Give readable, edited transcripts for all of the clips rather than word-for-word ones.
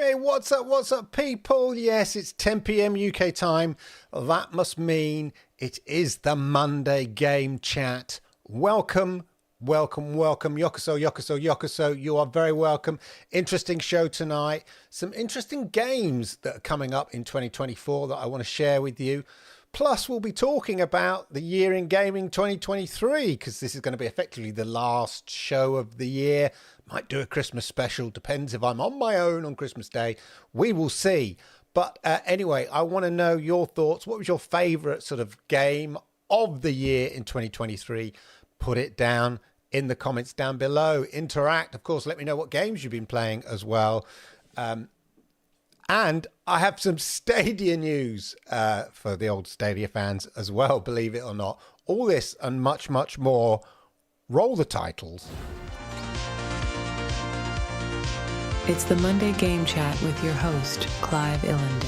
Hey, what's up, people? Yes, it's 10 p.m. UK time. That must mean it is the Monday Game Chat. Welcome, Yokoso. You are very welcome. Interesting show tonight. Some interesting games that are coming up in 2024 that I want to share with you. Plus, we'll be talking about the year in gaming 2023, because this is going to be effectively the last show of the year. Might do a Christmas special, depends if I'm on my own on Christmas Day. We will see. But anyway, I want to know your thoughts. What was your favourite sort of game of the year in 2023? Put it down in the comments down below. Interact. Of course, let me know what games you've been playing as well. And I have some Stadia news for the old Stadia fans as well, believe it or not. All this and much, much more. Roll the titles. It's the Monday Game Chat with your host, Clive Illenden.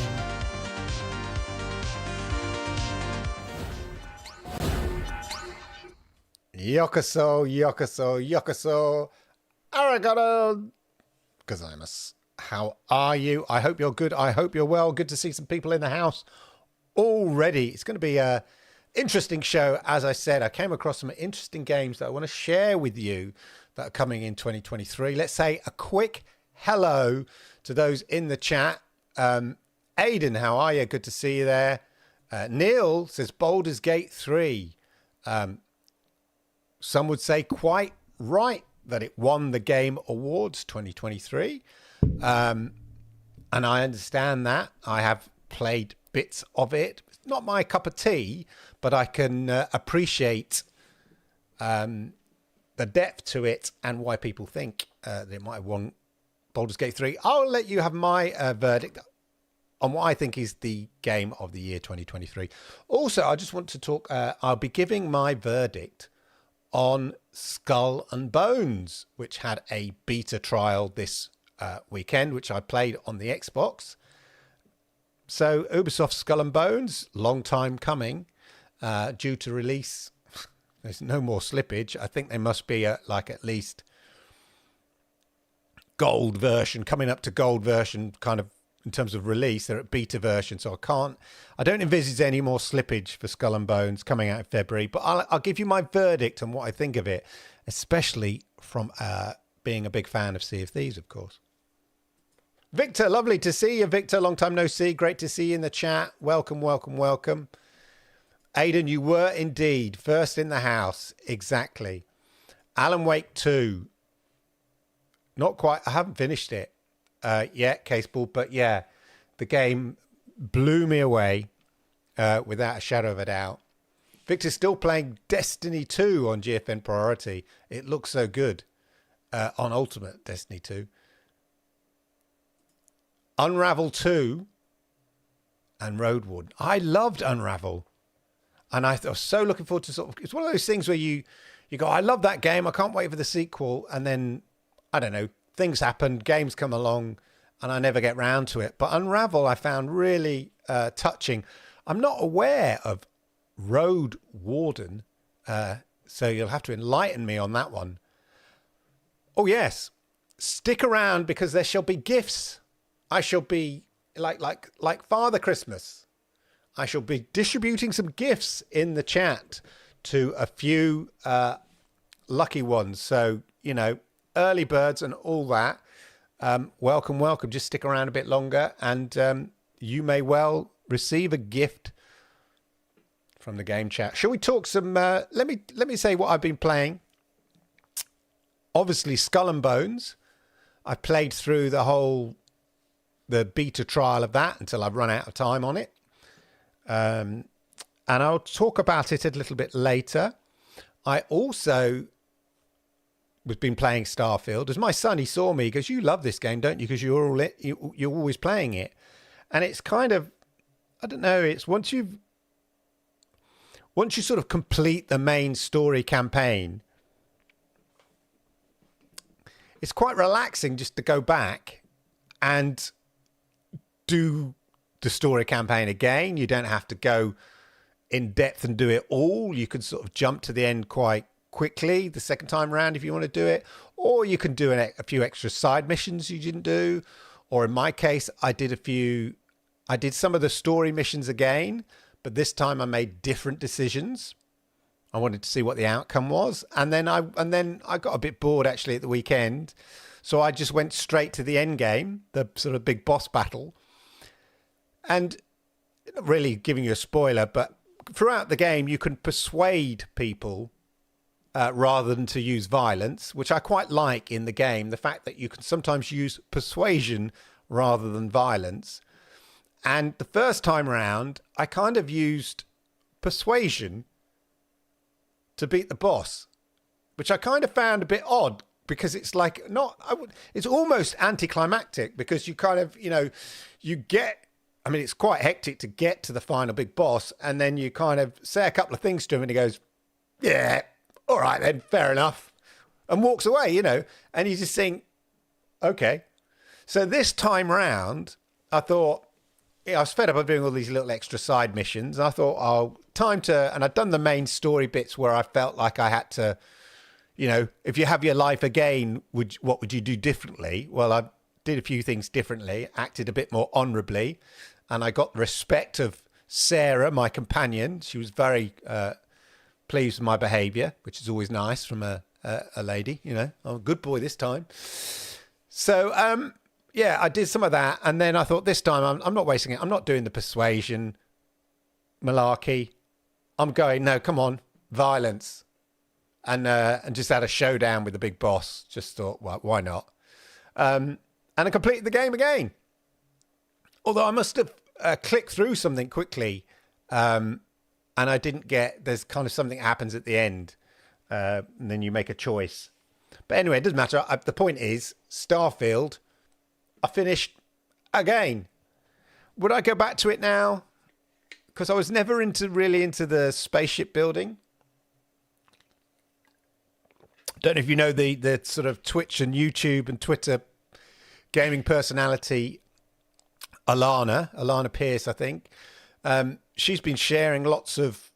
Yokoso. Arigato gozaimasu. How are you? I hope you're good. I hope you're well. Good to see some people in the house already. It's going to be a interesting show. As I said, I came across some interesting games that I want to share with you that are coming in 2023. Let's say a quick hello to those in the chat. Aidan, how are you? Good to see you there. Neil says Baldur's Gate 3. Some would say quite right that it won the Game Awards 2023. And I understand that. I have played bits of it. It's not my cup of tea, but I can appreciate the depth to it and why people think that it might have won Baldur's Gate 3. I'll let you have my verdict on what I think is the game of the year 2023. Also, I just want to talk, I'll be giving my verdict on Skull and Bones, which had a beta trial this weekend, which I played on the Xbox. So Ubisoft Skull and Bones, long time coming, due to release. There's no more slippage. I think they must be like at least gold version, coming up to gold version kind of in terms of release. They're at beta version, so I don't envisage any more slippage for Skull and Bones coming out in February, but I'll give you my verdict on what I think of it, especially from being a big fan of Sea of Thieves, of course. Victor, lovely to see you, Victor. Long time no see. Great to see you in the chat. Welcome. Aidan, you were indeed first in the house. Exactly. Alan Wake 2. Not quite. I haven't finished it yet, Caseball. But yeah, the game blew me away without a shadow of a doubt. Victor's still playing Destiny 2 on GFN Priority. It looks so good on Ultimate Destiny 2. Unravel 2 and Road Warden. I loved Unravel. And I was so looking forward to it's one of those things where you go, I love that game. I can't wait for the sequel. And then, I don't know, things happen, games come along, and I never get round to it. But Unravel I found really touching. I'm not aware of Road Warden, so you'll have to enlighten me on that one. Oh, yes. Stick around because there shall be gifts. I shall be like Father Christmas. I shall be distributing some gifts in the chat to a few lucky ones. So, you know, early birds and all that. Welcome. Just stick around a bit longer and you may well receive a gift from the game chat. Shall we talk some, let me say what I've been playing. Obviously Skull and Bones. I played through the beta trial of that until I've run out of time on it. And I'll talk about it a little bit later. I also was been playing Starfield. As my son, he saw me, he goes, you love this game, don't you? Because you're always playing it. And it's kind of, I don't know, it's once you sort of complete the main story campaign, it's quite relaxing just to go back and do the story campaign again. You don't have to go in depth and do it all. You can sort of jump to the end quite quickly the second time around if you want to do it, or you can do a few extra side missions you didn't do, Or in my case, I did some of the story missions again, but this time I made different decisions. I wanted to see what the outcome was. And then I got a bit bored actually at the weekend. So I just went straight to the end game, the sort of big boss battle. And not really giving you a spoiler, but throughout the game, you can persuade people rather than to use violence, which I quite like in the game. The fact that you can sometimes use persuasion rather than violence. And the first time around, I kind of used persuasion to beat the boss, which I kind of found a bit odd because it's like it's almost anticlimactic because you kind of, it's quite hectic to get to the final big boss. And then you kind of say a couple of things to him and he goes, yeah, all right then, fair enough. And walks away, and you just think, okay. So this time round, I thought, I was fed up of doing all these little extra side missions. I thought, and I'd done the main story bits where I felt like I had to, if you have your life again, what would you do differently? Well, I did a few things differently, acted a bit more honourably, and I got the respect of Sarah, my companion. She was very pleased with my behaviour, which is always nice from a lady, I'm a good boy this time. So, I did some of that. And then I thought this time I'm not wasting it. I'm not doing the persuasion malarkey. I'm going, no, come on, violence. And just had a showdown with the big boss. Just thought, well, why not? And I completed the game again. Although I must have clicked through something quickly. And I didn't there's kind of something happens at the end. And then you make a choice. But anyway, it doesn't matter. The point is, Starfield, I finished again. Would I go back to it now? Because I was never really into the spaceship building. Don't know if you know the sort of Twitch and YouTube and Twitter gaming personality, Alana Pierce, I think. She's been sharing lots of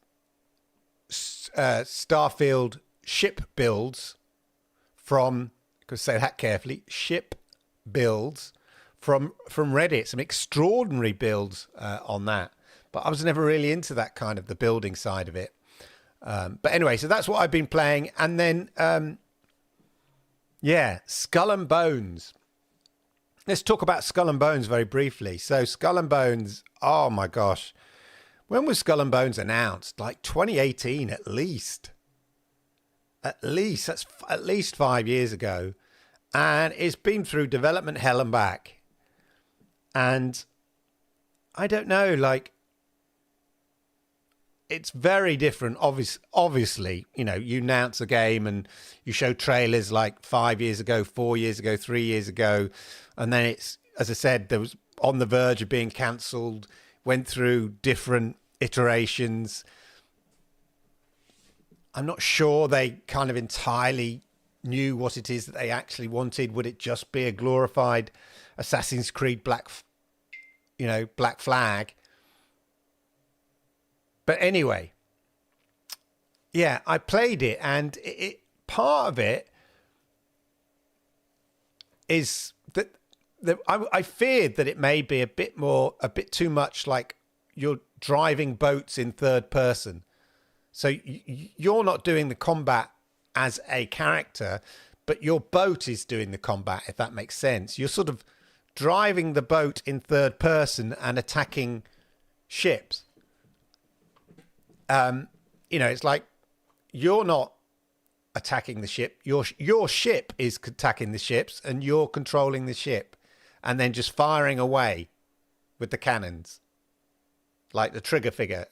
Starfield ship builds from, because say that carefully, ship builds from Reddit, some extraordinary builds on that. But I was never really into that kind of the building side of it. But anyway, so that's what I've been playing. And then, Skull and Bones. Let's talk about Skull and Bones very briefly. So Skull and Bones, oh my gosh. When was Skull and Bones announced? Like 2018 at least. That's at least 5 years ago. And it's been through development hell and back. And I don't know, like, it's very different. Obviously, you announce a game and you show trailers like 5 years ago, 4 years ago, 3 years ago. And then it's, as I said, there was on the verge of being cancelled, went through different iterations. I'm not sure they kind of entirely knew what it is that they actually wanted. Would it just be a glorified Assassin's Creed Black Flag? But anyway, I played it, and part of it is that I feared that it may be a bit too much like you're driving boats in third person. So you're not doing the combat as a character, but your boat is doing the combat, if that makes sense. You're sort of driving the boat in third person and attacking ships. It's like you're not attacking the ship. Your ship is attacking the ships, and you're controlling the ship, and then just firing away with the cannons, like the trigger finger.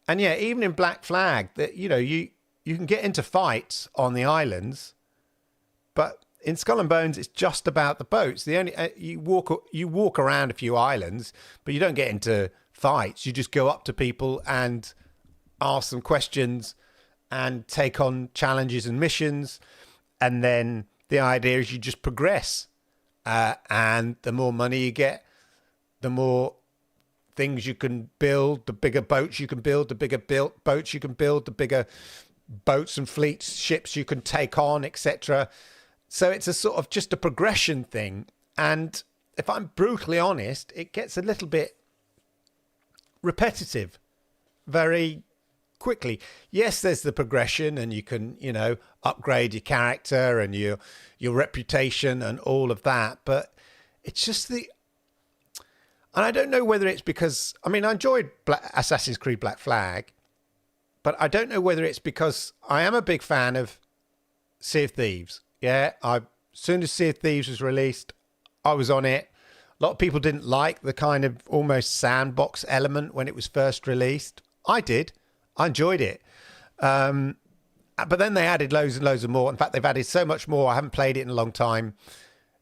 And even in Black Flag, that you can get into fights on the islands, but in Skull and Bones, it's just about the boats. The only you walk around a few islands, but you don't get into fights. You just go up to people and ask them questions and take on challenges and missions. And then the idea is you just progress. And the more money you get, the more things you can build, the bigger boats you can build, the bigger boats you can build, the bigger boats and fleets, ships you can take on, etc. So it's a sort of just a progression thing. And if I'm brutally honest, it gets a little bit repetitive very quickly. Yes, there's the progression, and you can, upgrade your character and your reputation and all of that. But it's just and I don't know whether it's because, I enjoyed Assassin's Creed Black Flag, but I don't know whether it's because I am a big fan of Sea of Thieves. Yeah, as soon as Sea of Thieves was released, I was on it. A lot of people didn't like the kind of almost sandbox element when it was first released. I did. I enjoyed it. But then they added loads and loads of more. In fact, they've added so much more. I haven't played it in a long time. In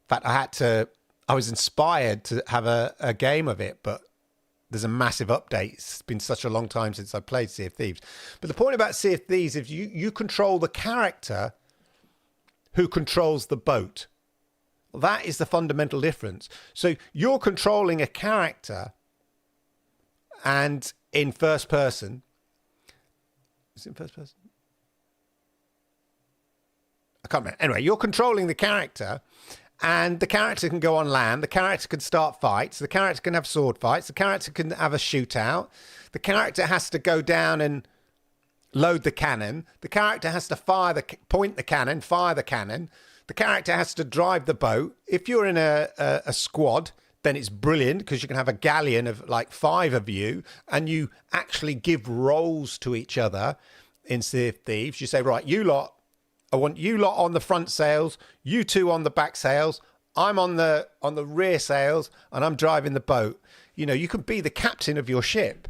fact, I was inspired to have a game of it, but there's a massive update. It's been such a long time since I played Sea of Thieves. But the point about Sea of Thieves is you control the character who controls the boat. That is the fundamental difference. So you're controlling a character, and in first person. Is it in first person? I can't remember. Anyway, you're controlling the character, and the character can go on land. The character can start fights. The character can have sword fights. The character can have a shootout. The character has to go down and load the cannon. The character has to point the cannon, fire the cannon. The character has to drive the boat. If you're in a squad, then it's brilliant because you can have a galleon of like 5 of you, and you actually give roles to each other in Sea of Thieves. You say, right, you lot, I want you lot on the front sails, you two on the back sails, I'm on the rear sails, and I'm driving the boat. You can be the captain of your ship.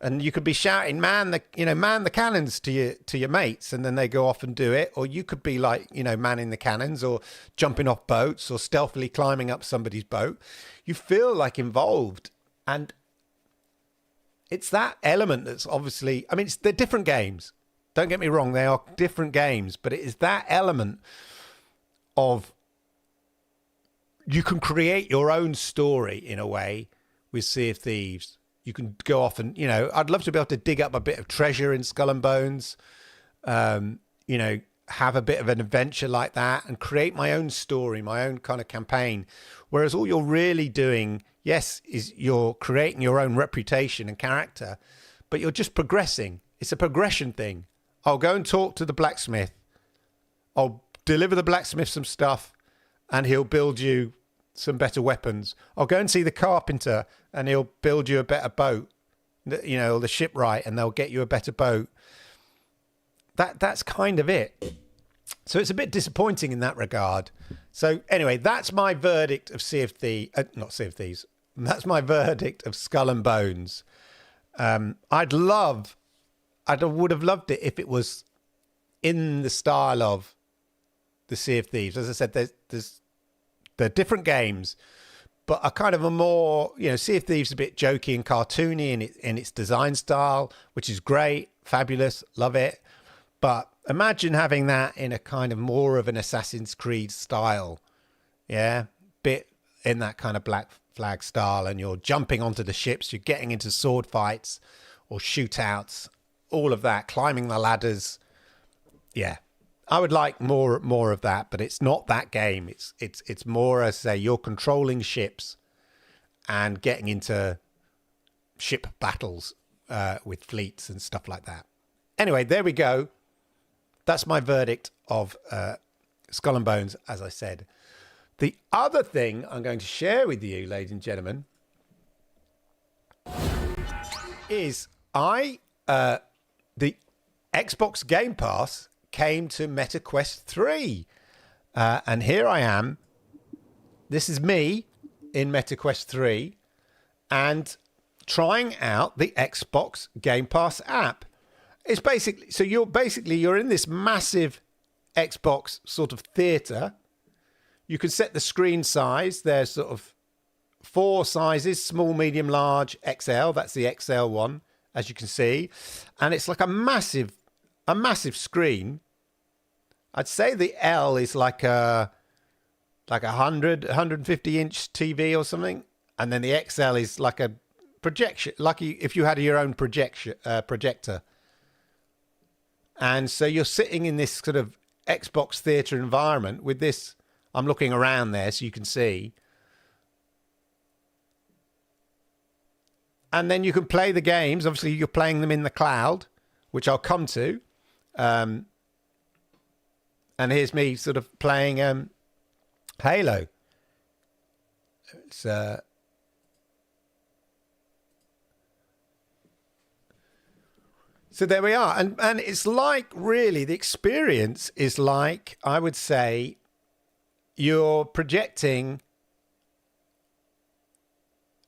And you could be shouting, man the cannons to your mates, and then they go off and do it. Or you could be like, manning the cannons, or jumping off boats, or stealthily climbing up somebody's boat. You feel like involved. And it's that element that's obviously, they're different games. Don't get me wrong, they are different games, but it is that element of you can create your own story in a way with Sea of Thieves. You can go off and, I'd love to be able to dig up a bit of treasure in Skull and Bones, have a bit of an adventure like that and create my own story, my own kind of campaign. Whereas all you're really doing, yes, is you're creating your own reputation and character, but you're just progressing. It's a progression thing. I'll go and talk to the blacksmith. I'll deliver the blacksmith some stuff, and he'll build you some better weapons. I'll go and see the carpenter, and he'll build you a better boat, the shipwright, and they'll get you a better boat. That's kind of it. So it's a bit disappointing in that regard. So anyway, that's my verdict of Sea of Thieves. Not Sea of Thieves. That's my verdict of Skull and Bones. I would have loved it if it was in the style of the Sea of Thieves. As I said, they're different games, but a kind of a more, Sea of Thieves is a bit jokey and cartoony in its design style, which is great, fabulous, love it. But imagine having that in a kind of more of an Assassin's Creed style, bit in that kind of Black Flag style, and you're jumping onto the ships, you're getting into sword fights or shootouts, all of that, climbing the ladders. Yeah. I would like more of that, but it's not that game. It's more, as I say, you're controlling ships and getting into ship battles with fleets and stuff like that. Anyway, there we go. That's my verdict of Skull and Bones, as I said. The other thing I'm going to share with you, ladies and gentlemen, is the Xbox Game Pass came to MetaQuest 3. And here I am. This is me in MetaQuest 3 and trying out the Xbox Game Pass app. It's basically, so you're in this massive Xbox sort of theater. You can set the screen size. There's sort of 4 sizes: small, medium, large, XL. That's the XL one, as you can see. And it's like a massive screen. I'd say the L is like a 150 inch TV or something, and then the XL is like a projection, like if you had your own projector. And so you're sitting in this sort of Xbox theatre environment with this. I'm looking around there so you can see. And then you can play the games. Obviously, you're playing them in the cloud, which I'll come to. And here's me sort of playing Halo. It's so there we are. And it's like, really, the experience is like, I would say, you're projecting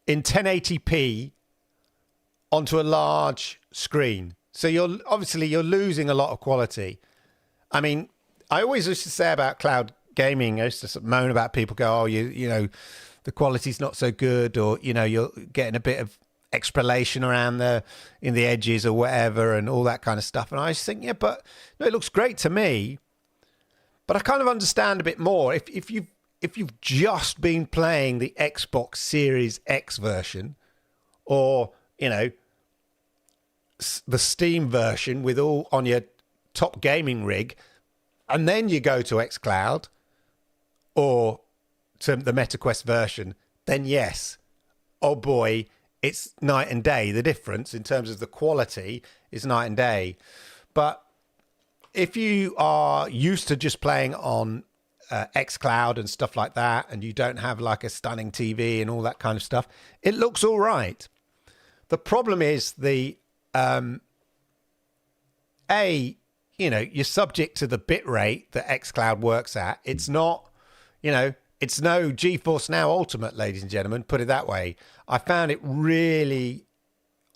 in 1080p onto a large screen. So you're losing a lot of quality. I mean, I always used to say about cloud gaming, I used to sort of moan about people go, oh, you know, the quality's not so good, or, you know, you're getting a bit of extrapolation around in the edges or whatever and all that kind of stuff. And I just think, yeah, but no, it looks great to me. But I kind of understand a bit more. If you've just been playing the Xbox Series X version, or, you know, the Steam version with all on your top gaming rig, and then you go to xCloud or to the MetaQuest version, then yes, oh boy, it's night and day. The difference in terms of the quality is night and day. But if you are used to just playing on xCloud and stuff like that, and you don't have like a stunning TV and all that kind of stuff, it looks all right. The problem is you know, you're subject to the bit rate that xCloud works at. It's not, you know, it's no GeForce Now Ultimate, ladies and gentlemen, put it that way. I found it really,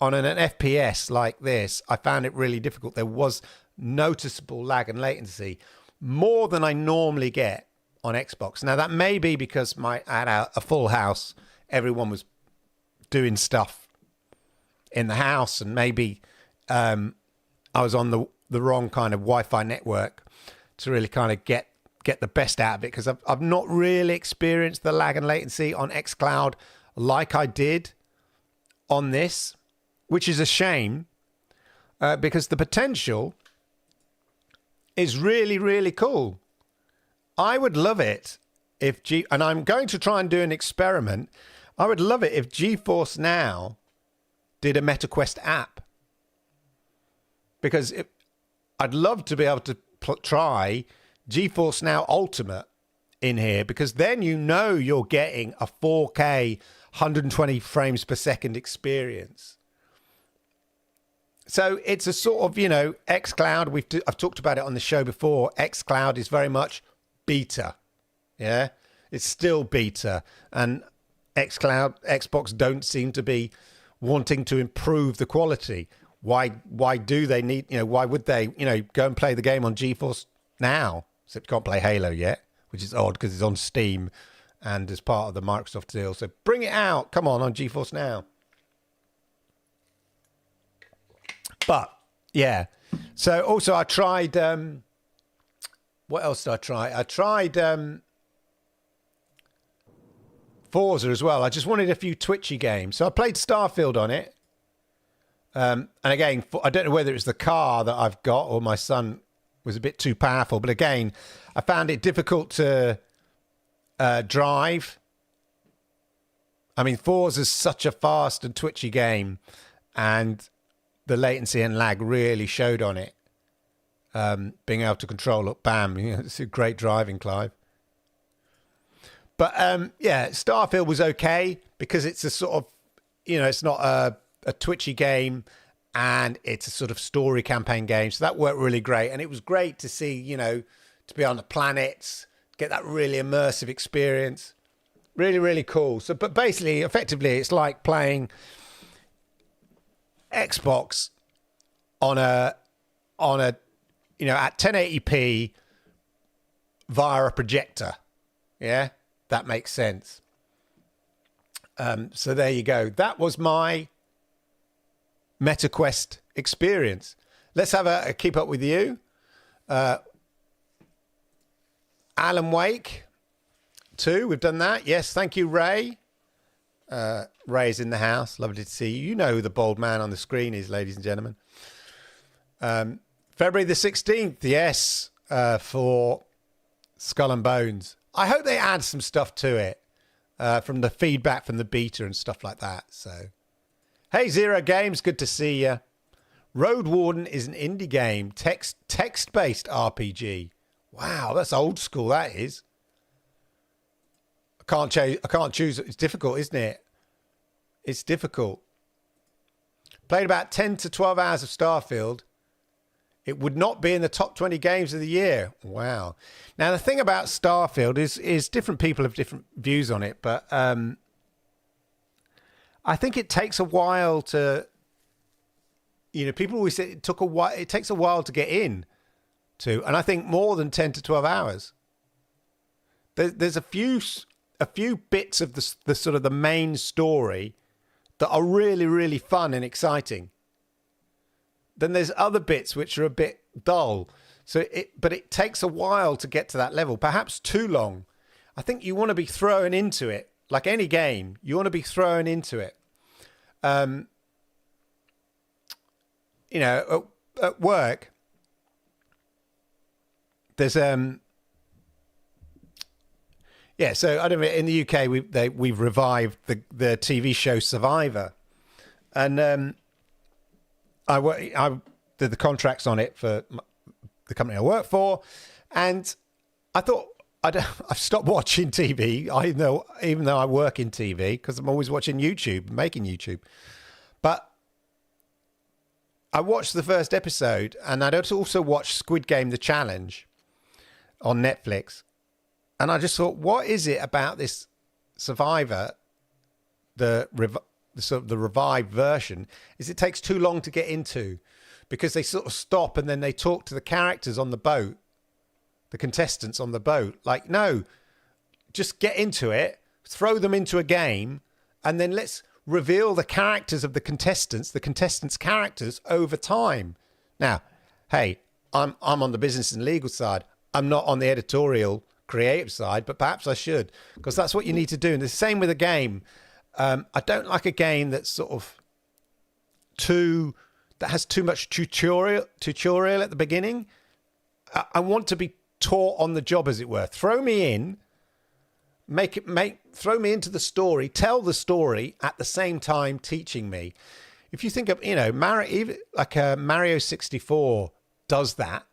on an FPS like this, I found it really difficult. There was noticeable lag and latency, more than I normally get on Xbox. Now, that may be because I had a full house. Everyone was doing stuff in the house, and maybe I was on the wrong kind of Wi-Fi network to really kind of get the best out of it, because I've not really experienced the lag and latency on xCloud like I did on this, which is a shame, because the potential is really, really cool. I would love it if and I'm going to try and do an experiment. I would love it if GeForce Now did a MetaQuest app, because I'd love to be able to try GeForce Now Ultimate in here, because then you know you're getting a 4K 120 frames per second experience. So it's a sort of, you know, xCloud, I've talked about it on the show before. xCloud is very much beta. Yeah, it's still beta, and Xbox don't seem to be wanting to improve the quality. Why do they need, you know, why would they, you know, go and play the game on GeForce Now? Except you can't play Halo yet, which is odd because it's on Steam and as part of the Microsoft deal. So bring it out. Come on GeForce Now. But yeah. So also I tried, what else did I try? I tried Forza as well. I just wanted a few twitchy games. So I played Starfield on it. And again, I don't know whether it's the car that I've got or my son was a bit too powerful. But again, I found it difficult to drive. I mean, Forza's such a fast and twitchy game, and the latency and lag really showed on it. Being able to control, look, bam, you know, it's a great driving, Clive. But yeah, Starfield was okay because it's a sort of, you know, it's not a twitchy game, and it's a sort of story campaign game. So that worked really great. And it was great to see, you know, to be on the planets, get that really immersive experience. Really, really cool. So, but basically, effectively, it's like playing Xbox on a, you know, at 1080p via a projector. Yeah, that makes sense. So there you go. That was my MetaQuest experience. Let's have a keep up with you. Alan Wake 2, we've done that. Yes, thank you, Ray. Ray's in the house. Lovely to see you. You know who the bald man on the screen is, ladies and gentlemen. February the 16th, yes, for Skull and Bones. I hope they add some stuff to it from the feedback from the beta and stuff like that. So, hey, Zero Games, good to see you. Road Warden is an indie game, text-based RPG. Wow, that's old school, that is. I can't choose. It's difficult, isn't it? It's difficult. Played about 10 to 12 hours of Starfield. It would not be in the top 20 games of the year. Wow. Now, the thing about Starfield is different people have different views on it, but I think it takes a while to, people always say it takes a while to get in to, and I think more than 10 to 12 hours. There's a few bits of the sort of the main story that are really, really fun and exciting. Then there's other bits which are a bit dull. But it takes a while to get to that level, perhaps too long. I think you want to be thrown into it, like any game. You want to be thrown into it. At work, there's so I don't know. In the UK, we've revived the TV show Survivor, and I did the contracts on it for the company I work for, and I thought I've stopped watching TV. Even though I work in TV, because I'm always watching YouTube, making YouTube. But I watched the first episode, and I'd also watched Squid Game: The Challenge on Netflix, and I just thought, what is it about this Survivor, the revived version, is it takes too long to get into, because they sort of stop and then they talk to the characters on the boat, the contestants on the boat. Like, no, just get into it, throw them into a game, and then let's reveal the characters of the contestants' characters over time. Now, hey, I'm on the business and legal side. I'm not on the editorial creative side, but perhaps I should, because that's what you need to do. And the same with a game. I don't like a game that's sort of that has too much tutorial at the beginning. I want to be taught on the job, as it were. Throw me in, throw me into the story, tell the story at the same time teaching me. If you think of, Mario 64 does that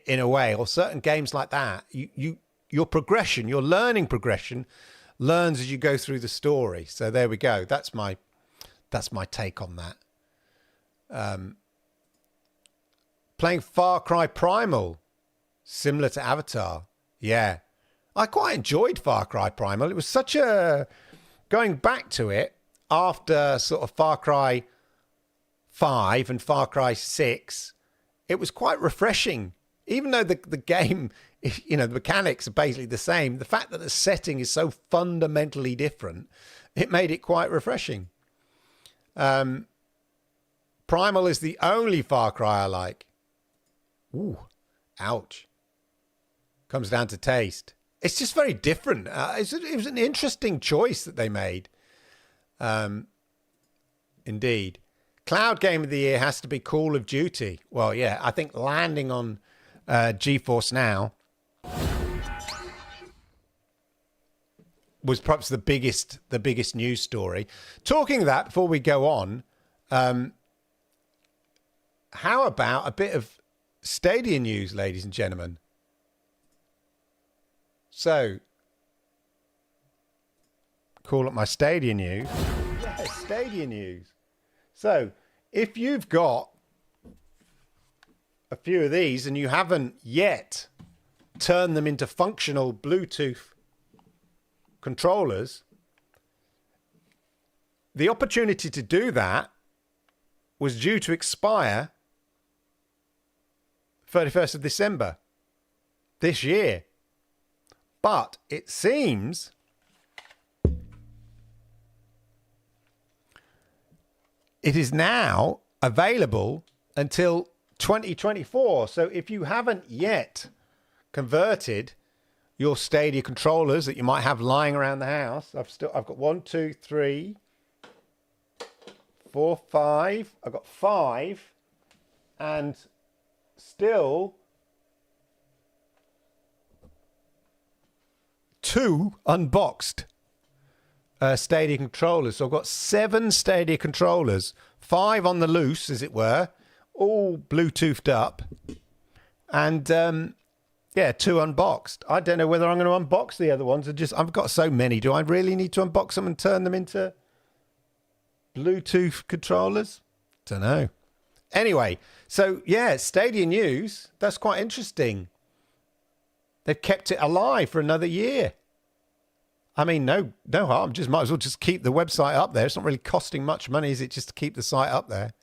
in a way, or certain games like that. Your progression, your learning progression, learns as you go through the story. So there we go. That's my take on that. Playing Far Cry Primal, similar to Avatar. Yeah, I quite enjoyed Far Cry Primal. It was going back to it after sort of Far Cry 5 and Far Cry 6. It was quite refreshing, even though the game, the mechanics are basically the same. The fact that the setting is so fundamentally different, it made it quite refreshing. Primal is the only Far Cry I like. Ooh, ouch. Comes down to taste. It's just very different. It was an interesting choice that they made. Indeed. Cloud game of the year has to be Call of Duty. Well, yeah, I think landing on GeForce Now was perhaps the biggest news story. Talking of that, before we go on, how about a bit of Stadia news, ladies and gentlemen? So, call up my Stadia news. Yeah, Stadia news. So, if you've got a few of these and you haven't yet turned them into functional Bluetooth controllers, the opportunity to do that was due to expire 31st of December this year. But it seems it is now available until 2024. So if you haven't yet converted your Stadia controllers that you might have lying around the house, I've got 1, 2, 3, 4, 5. I've got 5 and still 2 unboxed Stadia controllers. So I've got 7 Stadia controllers, 5 on the loose, as it were, all Bluetoothed up, and 2 unboxed. I don't know whether I'm going to unbox the other ones. I've got so many. Do I really need to unbox them and turn them into Bluetooth controllers? Don't know. Anyway, so yeah, Stadia news. That's quite interesting. They've kept it alive for another year. I mean, no harm. Just might as well just keep the website up there. It's not really costing much money, is it, just to keep the site up there?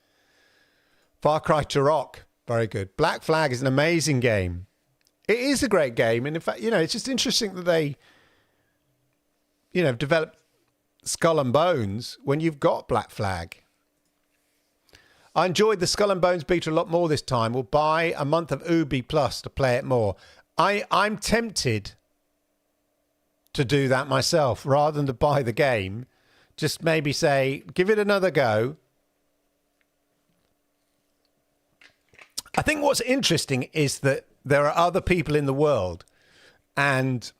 Far Cry Turok, very good. Black Flag is an amazing game. It is a great game, and in fact, it's just interesting that they, developed Skull and Bones when you've got Black Flag. I enjoyed the Skull and Bones beta a lot more this time. We'll buy a month of Ubi Plus to play it more. I'm tempted to do that myself rather than to buy the game. Just maybe say, give it another go. I think what's interesting is that there are other people in the world, and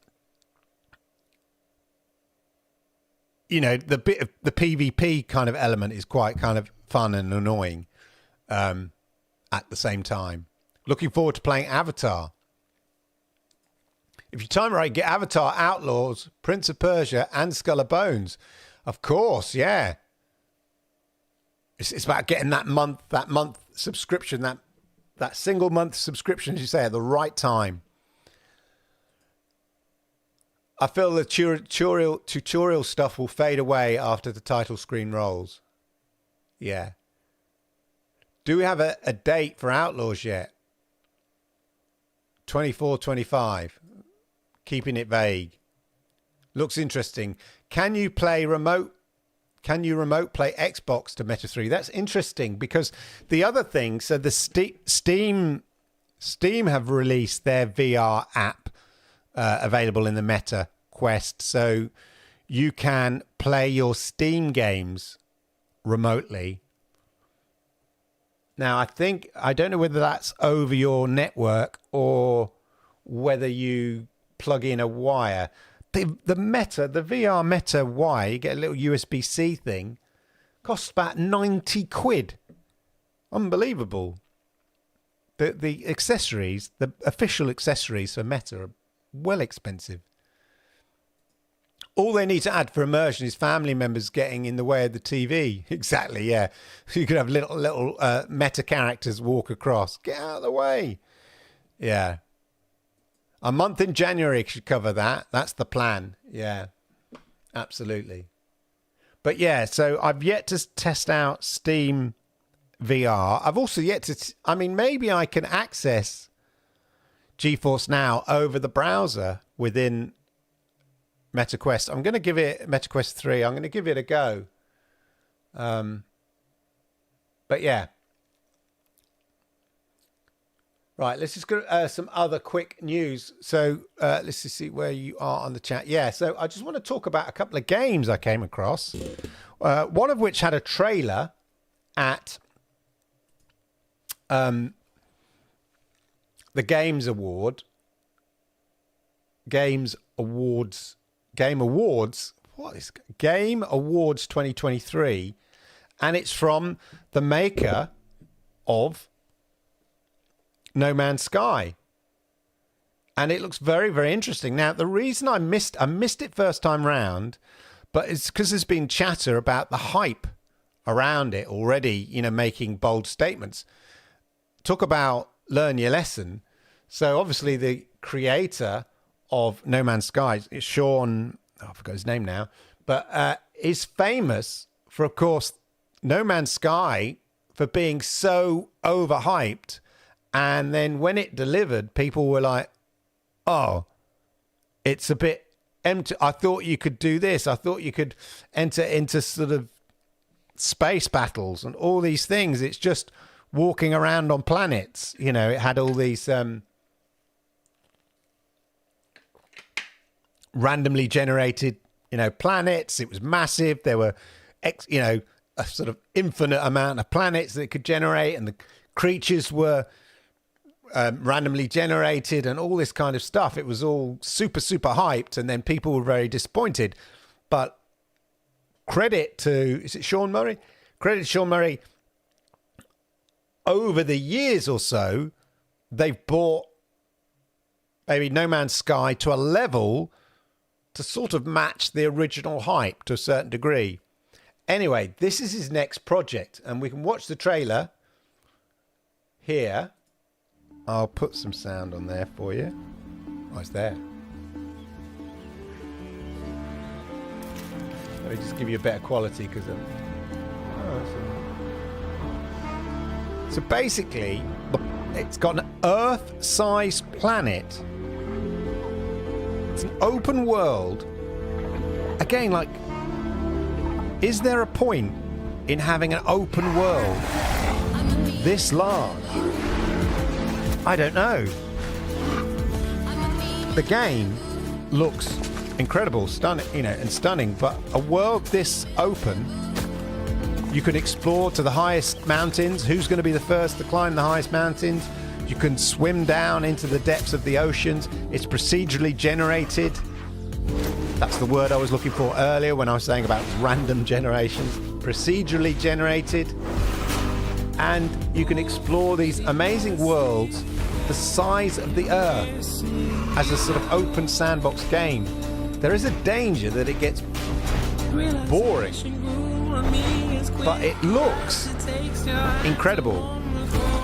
the bit of the PvP kind of element is quite kind of fun and annoying at the same time. Looking forward to playing Avatar. If you time it right, get Avatar, Outlaws, Prince of Persia, and Skull and Bones. Of course, yeah. It's about getting that month subscription, that single month subscription, as you say, at the right time. I feel the tutorial stuff will fade away after the title screen rolls. Yeah. Do we have a date for Outlaws yet? 24, 25. Keeping it vague. Looks interesting. Can you remote play Xbox to Meta 3? That's interesting, because the other thing, so the Steam have released their VR app available in the Meta Quest, so you can play your Steam games remotely. Now, I don't know whether that's over your network or whether you plug in a wire. The VR Meta wire, you get a little USB-C thing, costs about 90 quid. Unbelievable. The accessories, the official accessories for Meta are well expensive. All they need to add for immersion is family members getting in the way of the TV. Exactly, yeah. You could have little Meta characters walk across. Get out of the way. Yeah. A month in January should cover that. That's the plan. Yeah, absolutely. But yeah, so I've yet to test out Steam VR. I've also yet to... maybe I can access GeForce Now over the browser within MetaQuest. I'm going to give it MetaQuest 3. I'm going to give it a go. But yeah. Right, let's just go some other quick news. So let's just see where you are on the chat. Yeah, so I just want to talk about a couple of games I came across. One of which had a trailer at the Game Awards. What is Game Awards 2023, and it's from the maker of No Man's Sky, and it looks very, very interesting. Now, the reason I missed it first time round, but it's because there's been chatter about the hype around it already, making bold statements. Talk about learn your lesson. So obviously the creator of No Man's Sky is Sean, I forgot his name now, but is famous for, of course, No Man's Sky for being so overhyped. And then when it delivered, people were like, oh, it's a bit empty. I thought you could do this. I thought you could enter into sort of space battles and all these things. It's just walking around on planets. It had all these randomly generated, planets. It was massive. There were, a sort of infinite amount of planets that it could generate, and the creatures were randomly generated and all this kind of stuff. It was all super, super hyped, and then people were very disappointed. But credit to, is it Sean Murray? Credit to Sean Murray. Over the years or so, they've brought maybe No Man's Sky to a level to sort of match the original hype to a certain degree. Anyway, this is his next project, and we can watch the trailer here. I'll put some sound on there for you. Oh, it's there. Let me just give you a better quality because so basically it's got an Earth-sized planet. It's an open world. Again, like, is there a point in having an open world this large? I don't know. The game looks incredible, stunning, and stunning, but a world this open, you can explore to the highest mountains. Who's going to be the first to climb the highest mountains? You can swim down into the depths of the oceans. It's procedurally generated. That's the word I was looking for earlier when I was saying about random generations. Procedurally generated. And you can explore these amazing worlds the size of the Earth as a sort of open sandbox game. There is a danger that it gets boring, but it looks incredible.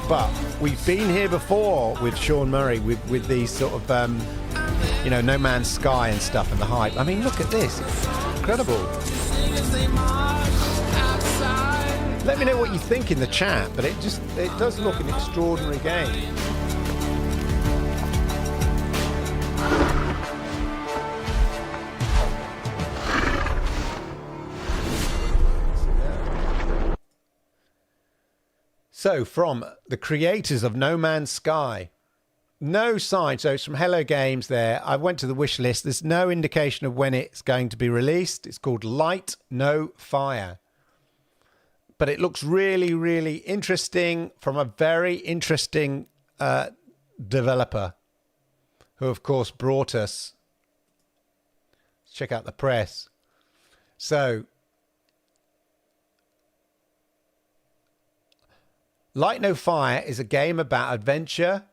But we've been here before with Sean Murray with these sort of No Man's Sky and stuff and the hype. I mean, look at this. It's incredible. Let me know what you think in the chat, but it does look an extraordinary game. So, from the creators of No Man's Sky, no sign. So it's from Hello Games there. I went to the wish list. There's no indication of when it's going to be released. It's called Light No Fire. But it looks really, really interesting from a very interesting developer who, of course, brought us. Check out the press. So, Light No Fire is a game about adventure,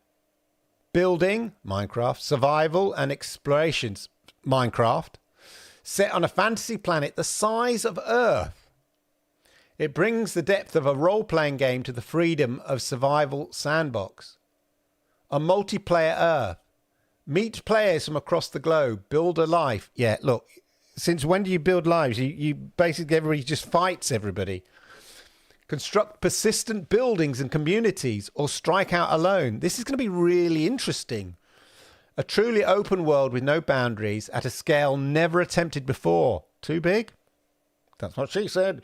building, Minecraft, survival and explorations, Minecraft, set on a fantasy planet the size of Earth. It brings the depth of a role-playing game to the freedom of survival sandbox. A multiplayer Earth. Meet players from across the globe. Build a life. Yeah, look, since when do you build lives? You basically, everybody just fights everybody. Construct persistent buildings and communities, or strike out alone. This is going to be really interesting. A truly open world with no boundaries at a scale never attempted before. Too big? That's what she said.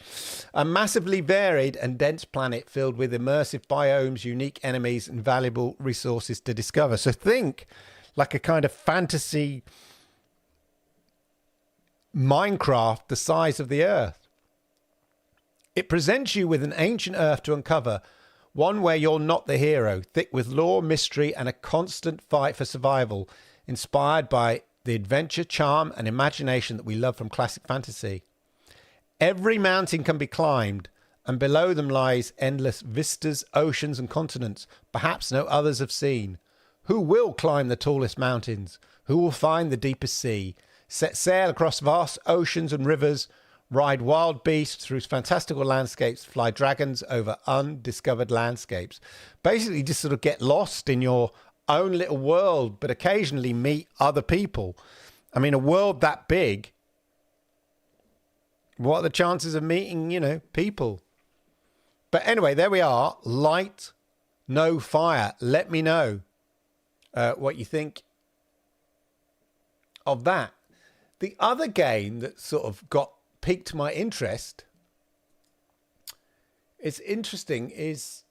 A massively varied and dense planet filled with immersive biomes, unique enemies, and valuable resources to discover. So think like a kind of fantasy Minecraft the size of the Earth. It presents you with an ancient Earth to uncover, one where you're not the hero, thick with lore, mystery, and a constant fight for survival, inspired by the adventure, charm, and imagination that we love from classic fantasy. Every mountain can be climbed, and below them lies endless vistas, oceans, and continents, perhaps no others have seen. Who will climb the tallest mountains? Who will find the deepest sea? Set sail across vast oceans and rivers, ride wild beasts through fantastical landscapes, fly dragons over undiscovered landscapes. Basically, just sort of get lost in your own little world, but occasionally meet other people. I mean, a world that big, what are the chances of meeting, people? But anyway, there we are. Light, No Fire. Let me know what you think of that. The other game that sort of piqued my interest, it's interesting, is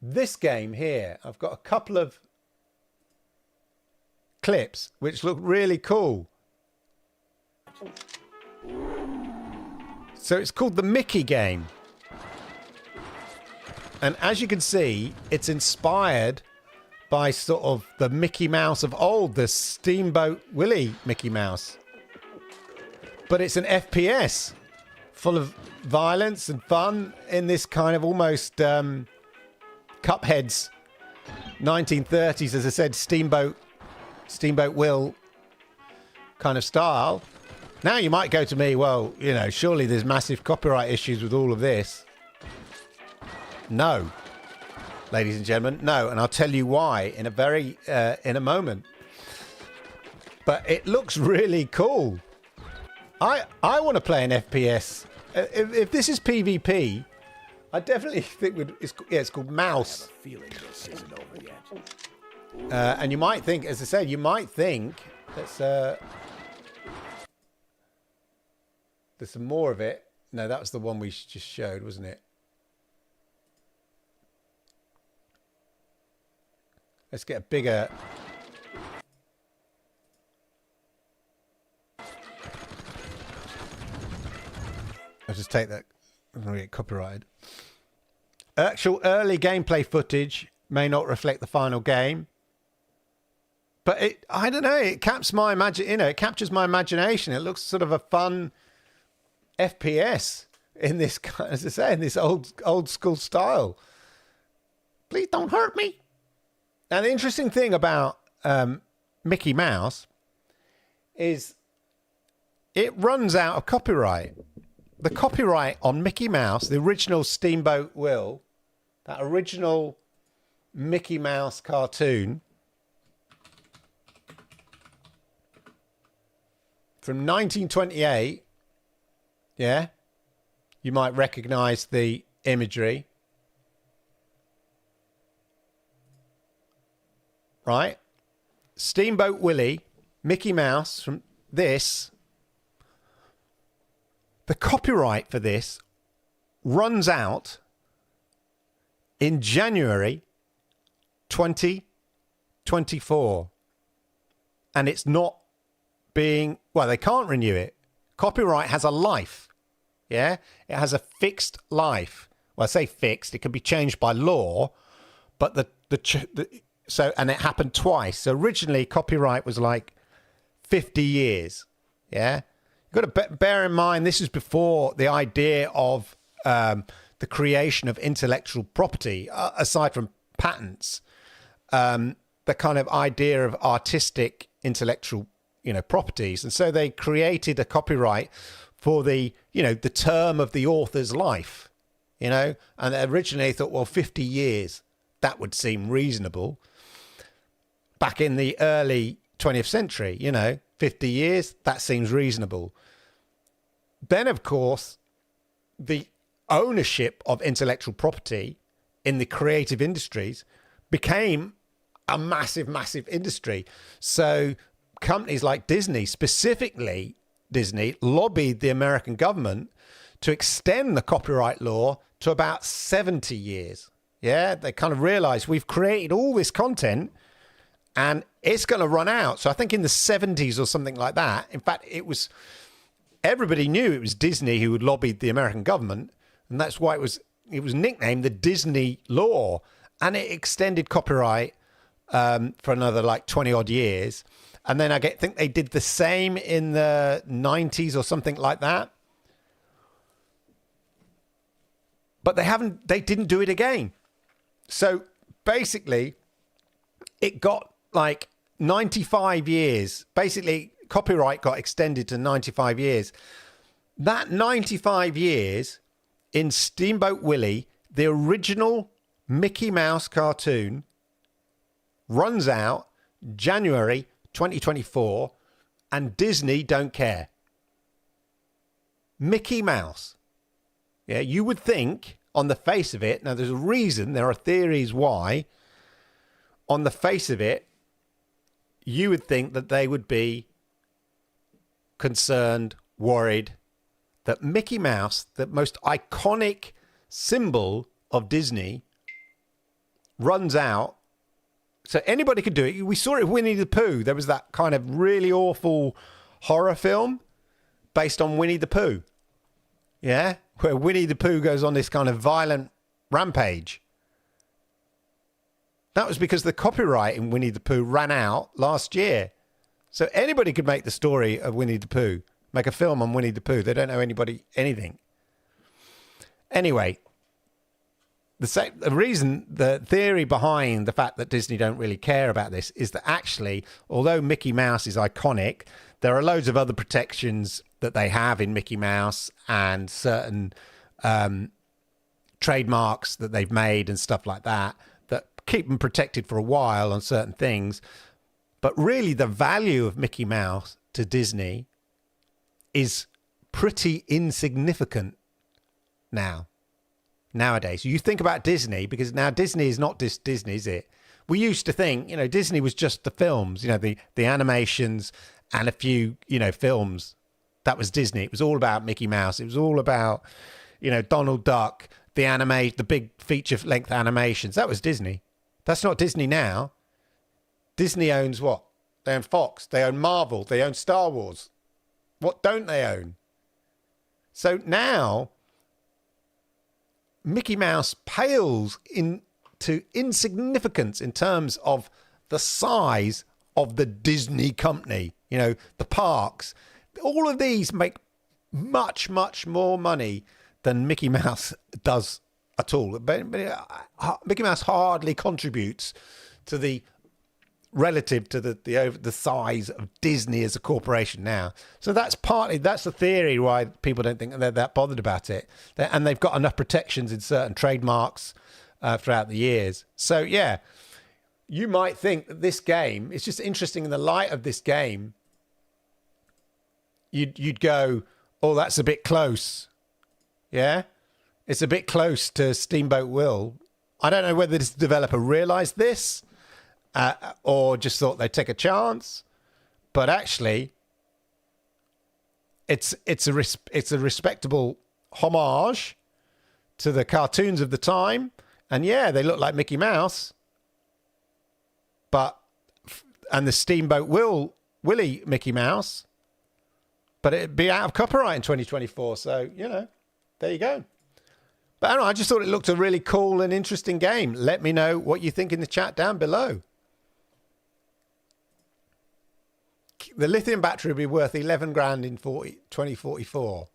this game here. I've got a couple of clips which look really cool. So it's called the Mickey game. And as you can see, it's inspired by sort of the Mickey Mouse of old, the Steamboat Willie Mickey Mouse. But it's an FPS full of violence and fun in this kind of almost Cuphead's 1930s, as I said, Steamboat Will kind of style. Now you might go to me, well, you know, surely there's massive copyright issues with all of this. No, ladies and gentlemen, no, and I'll tell you why in a moment. But it looks really cool. I want to play an FPS. If this is PvP, I definitely think it's called Mouse. Feeling this isn't over yet. And you might think, as I said, there's some more of it. No, that was the one we just showed, wasn't it? Let's get a bigger. I'll just take that. I'm going to get copyrighted. Actual early gameplay footage may not reflect the final game, but I don't know. It captures my it captures my imagination. It looks sort of a fun FPS in this, as I say, in this old school style. Please don't hurt me. Now, the interesting thing about Mickey Mouse is it runs out of copyright. The copyright on Mickey Mouse, the original Steamboat Will, that original Mickey Mouse cartoon from 1928, yeah, you might recognize the imagery, right? Steamboat Willie, Mickey Mouse from this. The copyright for this runs out in January 2024. And it's not being, well, they can't renew it. Copyright has a life. Yeah? It has a fixed life. Well, I say fixed, it can be changed by law, but and it happened twice. So originally copyright was like 50 years. Yeah? You've got to bear in mind, this is before the idea of the creation of intellectual property, aside from patents, the kind of idea of artistic intellectual, properties. And so they created a copyright for the term of the author's life, and originally they thought, well, 50 years, that would seem reasonable. Back in the early 20th century, 50 years, that seems reasonable. Then, of course, the ownership of intellectual property in the creative industries became a massive, massive industry. So companies like Disney, specifically Disney, lobbied the American government to extend the copyright law to about 70 years. Yeah, they kind of realized we've created all this content and it's going to run out. So I think in the 70s or something like that, in fact, everybody knew it was Disney who had lobbied the American government, and that's why it was nicknamed the Disney Law, and it extended copyright for another like 20 odd years. And then I think they did the same in the 90s or something like that. But they didn't do it again. So basically it got like 95 years. Basically copyright got extended to 95 years. That 95 years in Steamboat Willie, the original Mickey Mouse cartoon, runs out January 2024, and Disney don't care. Mickey Mouse. Yeah, you would think on the face of it, now there's a reason, there are theories why, on the face of it, you would think that they would be concerned, worried that Mickey Mouse, the most iconic symbol of Disney, runs out. So anybody could do it. We saw it with Winnie the Pooh. There was that kind of really awful horror film based on Winnie the Pooh. Yeah? Where Winnie the Pooh goes on this kind of violent rampage. That was because the copyright in Winnie the Pooh ran out last year. So anybody could make the story of Winnie the Pooh, make a film on Winnie the Pooh. They don't owe anybody anything. Anyway, the theory behind the fact that Disney don't really care about this is that actually, although Mickey Mouse is iconic, there are loads of other protections that they have in Mickey Mouse and certain trademarks that they've made and stuff like that keep them protected for a while on certain things. But really the value of Mickey Mouse to Disney is pretty insignificant nowadays. You think about Disney, because now Disney is not just Disney, is it? We used to think, Disney was just the films, the animations and a few, films. That was Disney. It was all about Mickey Mouse. It was all about, Donald Duck, the big feature length animations. That was Disney. That's not Disney now. Disney owns what? They own Fox. They own Marvel. They own Star Wars. What don't they own? So now Mickey Mouse pales into insignificance in terms of the size of the Disney company. The parks. All of these make much, much more money than Mickey Mouse does at all. But Mickey Mouse hardly contributes to the relative to the size of Disney as a corporation now. So that's the theory why people don't think they're that bothered about it. And they've got enough protections in certain trademarks throughout the years. So yeah, you might think that this game, it's just interesting in the light of this game, you'd go, oh, that's a bit close. Yeah? It's a bit close to Steamboat Will. I don't know whether this developer realised this or just thought they'd take a chance. But actually, it's a respectable homage to the cartoons of the time. And yeah, they look like Mickey Mouse. And the Steamboat Willie Mickey Mouse. But it'd be out of copyright in 2024. So, there you go. But I don't know, I just thought it looked a really cool and interesting game. Let me know what you think in the chat down below. The lithium battery will be worth 11 grand in 2044.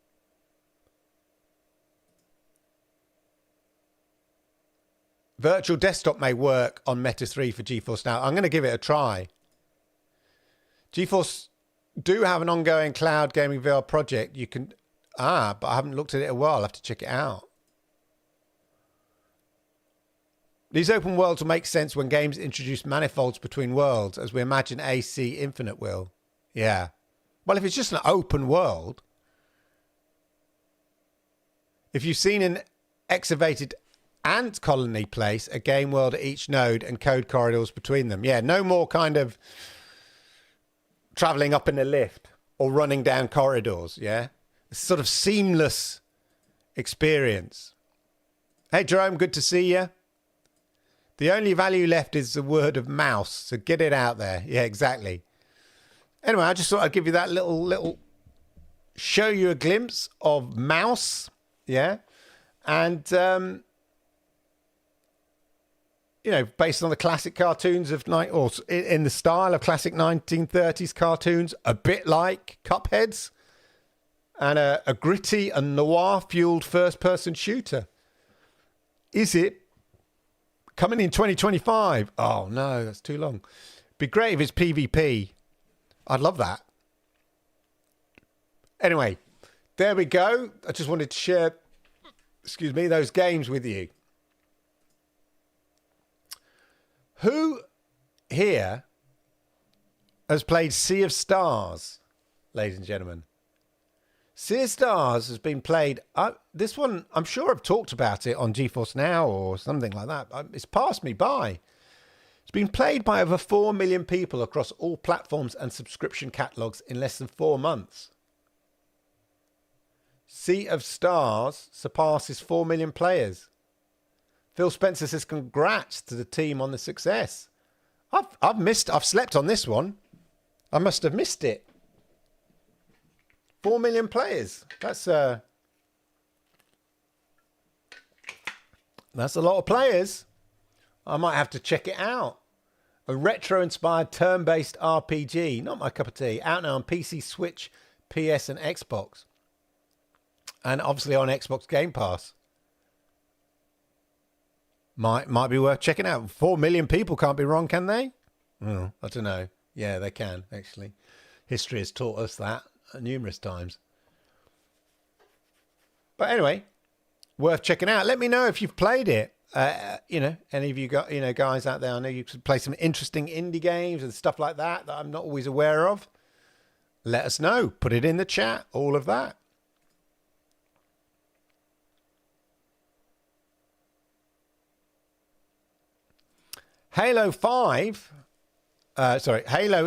Virtual desktop may work on Meta 3 for GeForce Now. I'm going to give it a try. GeForce do have an ongoing cloud gaming VR project. You can... but I haven't looked at it in a while. I'll have to check it out. These open worlds will make sense when games introduce manifolds between worlds, as we imagine AC Infinite will. Yeah. Well, if it's just an open world, if you've seen an excavated ant colony place, a game world at each node and code corridors between them. Yeah, no more kind of traveling up in a lift or running down corridors. Yeah. It's sort of seamless experience. Hey, Jerome, good to see you. The only value left is the word of mouse, so get it out there. Yeah, exactly. Anyway, I just thought I'd give you that little show you a glimpse of mouse. Yeah. And, based on the classic cartoons of or in the style of classic 1930s cartoons, a bit like Cupheads, and a gritty and noir-fueled first-person shooter. Is it coming in 2025? Oh, no, that's too long. Be great if it's PvP. I'd love that. Anyway, there we go. I just wanted to share, those games with you. Who here has played Sea of Stars, ladies and gentlemen? Sea of Stars has been played. This one, I'm sure I've talked about it on GeForce Now or something like that. It's passed me by. It's been played by over 4 million people across all platforms and subscription catalogs in less than 4 months. Sea of Stars surpasses 4 million players. Phil Spencer says congrats to the team on the success. I've slept on this one. I must have missed it. 4 million players. That's a lot of players. I might have to check it out. A retro-inspired turn-based RPG. Not my cup of tea. Out now on PC, Switch, PS, and Xbox. And obviously on Xbox Game Pass. Might be worth checking out. 4 million people can't be wrong, can they? Oh, I don't know. Yeah, they can, actually. History has taught us that numerous times. But anyway, worth checking out. Let me know if you've played it. Any of you got, guys out there, I know you could play some interesting indie games and stuff like that I'm not always aware of. Let us know. Put it in the chat. All of that. Halo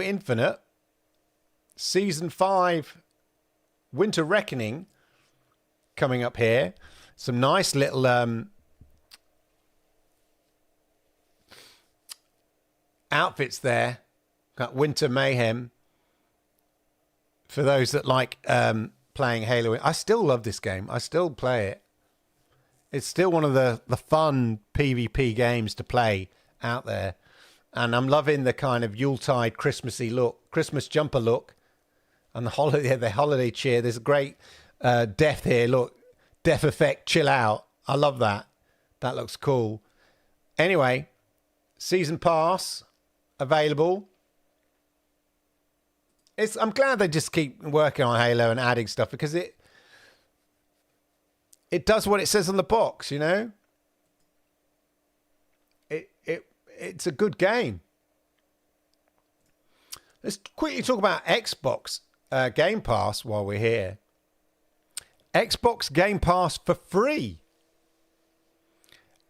Infinite, Season 5, Winter Reckoning, coming up here. Some nice little outfits there. Got Winter Mayhem. For those that like playing Halo. I still love this game. I still play it. It's still one of the fun PvP games to play out there. And I'm loving the kind of Yuletide Christmassy look, Christmas jumper look, and the holiday cheer. There's a great death here. Look, death effect, chill out. I love that. That looks cool. Anyway, season pass available. I'm glad they just keep working on Halo and adding stuff, because it does what it says on the box, It's a good game. Let's quickly talk about Xbox Game Pass while we're here. Xbox Game Pass for free.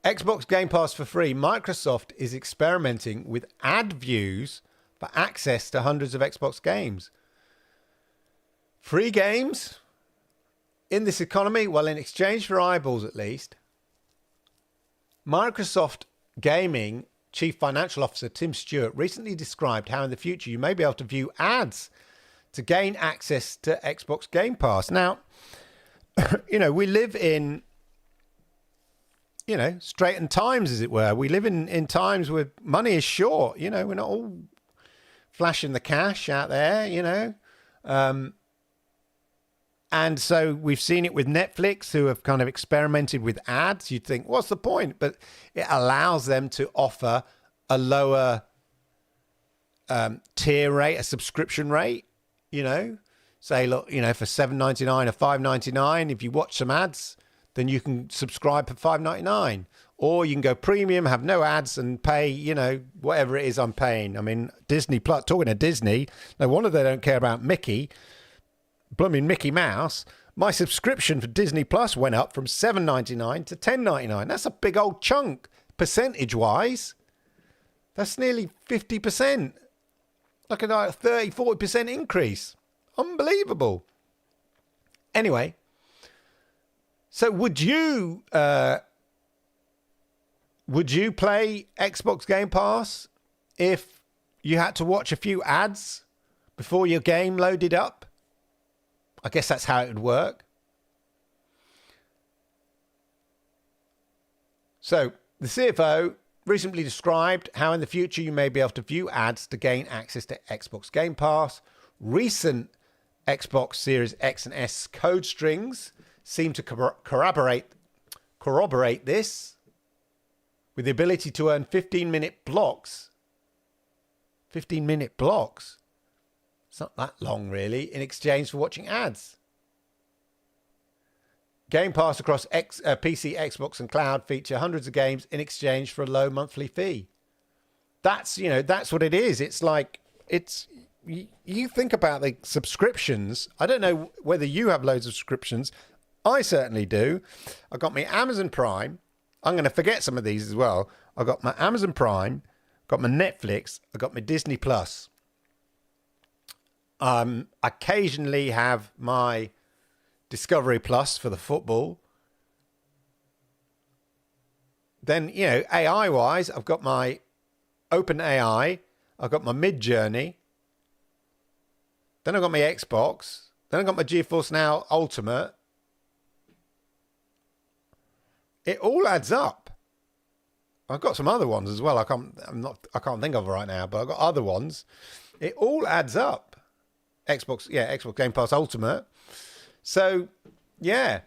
Xbox Game Pass for free. Microsoft is experimenting with ad views for access to hundreds of Xbox games. Free games in this economy? Well, in exchange for eyeballs at least. Microsoft Gaming Chief Financial Officer Tim Stewart recently described how in the future you may be able to view ads to gain access to Xbox Game Pass. Now, we live in, straightened times, as it were. We live in times where money is short. We're not all flashing the cash out there, And so we've seen it with Netflix, who have kind of experimented with ads. You'd think, what's the point? But it allows them to offer a lower tier rate, a subscription rate, Say, look, for $7.99 or $5.99, if you watch some ads, then you can subscribe for $5.99. Or you can go premium, have no ads, and pay, whatever it is I'm paying. I mean, Disney Plus, talking to Disney, no wonder they don't care about Mickey. Blooming Mickey Mouse, my subscription for Disney Plus went up from $7.99 to $10.99. That's a big old chunk, percentage-wise. That's nearly 50%. Like a 30-40% increase. Unbelievable. Anyway, so would you play Xbox Game Pass if you had to watch a few ads before your game loaded up? I guess that's how it would work. So the CFO recently described how in the future you may be able to view ads to gain access to Xbox Game Pass. Recent Xbox Series X and S code strings seem to corroborate this, with the ability to earn 15-minute blocks. 15-minute blocks? It's not that long, really, in exchange for watching ads. Game Pass across PC, Xbox, and cloud feature hundreds of games in exchange for a low monthly fee. That's what it is. It's like, you think about the subscriptions. I don't know whether you have loads of subscriptions. I certainly do. I've got my Amazon Prime. I'm going to forget some of these as well. I've got my Amazon Prime, got my Netflix, I've got my Disney Plus. Occasionally have my Discovery Plus for the football. Then, AI-wise, I've got my OpenAI. I've got my Midjourney. Then I've got my Xbox. Then I've got my GeForce Now Ultimate. It all adds up. I've got some other ones as well. I can't think of right now, but I've got other ones. It all adds up. Xbox Game Pass Ultimate. So, yeah.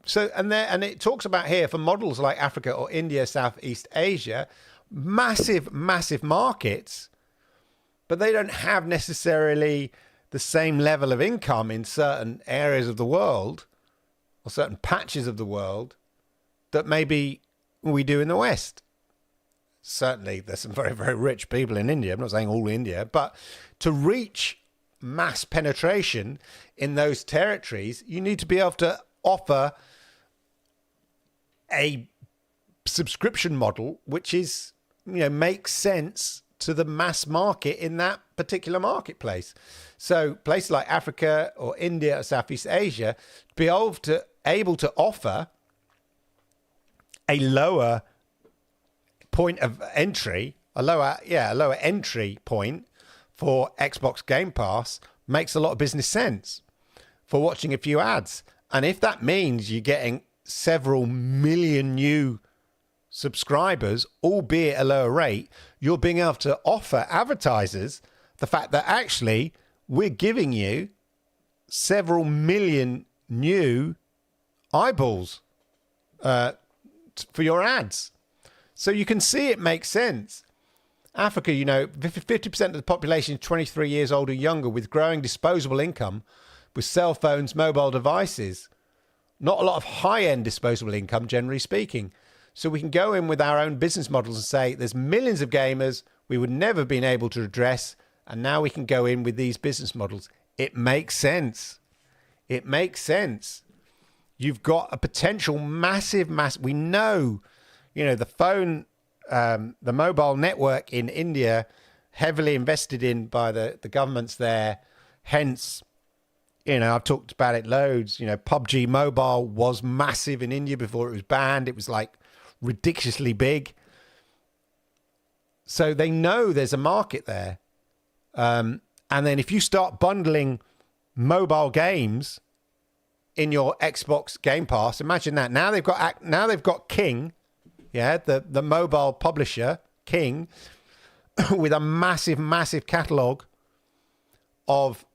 So and it talks about here for models like Africa or India, Southeast Asia, massive markets, but they don't have necessarily the same level of income in certain areas of the world or certain patches of the world that maybe we do in the West. Certainly, there's some very, very rich people in India. I'm not saying all India, but to reach mass penetration in those territories, you need to be able to offer a subscription model which is, makes sense to the mass market in that particular marketplace. So places like Africa or India or Southeast Asia be able to offer a lower point of entry, a lower entry point for Xbox Game Pass makes a lot of business sense for watching a few ads. And if that means you're getting several million new subscribers, albeit a lower rate, you're being able to offer advertisers the fact that actually we're giving you several million new eyeballs for your ads. So you can see it makes sense. Africa, 50% of the population is 23 years old or younger with growing disposable income with cell phones, mobile devices. Not a lot of high-end disposable income, generally speaking. So we can go in with our own business models and say there's millions of gamers we would never have been able to address, and now we can go in with these business models. It makes sense. It makes sense. You've got a potential massive. We know, the phone, the mobile network in India, heavily invested in by the governments there. Hence, I've talked about it loads. PUBG Mobile was massive in India before it was banned. It was like ridiculously big. So they know there's a market there. And then if you start bundling mobile games in your Xbox Game Pass, imagine that. Now they've got King, the mobile publisher, King, with a massive catalog of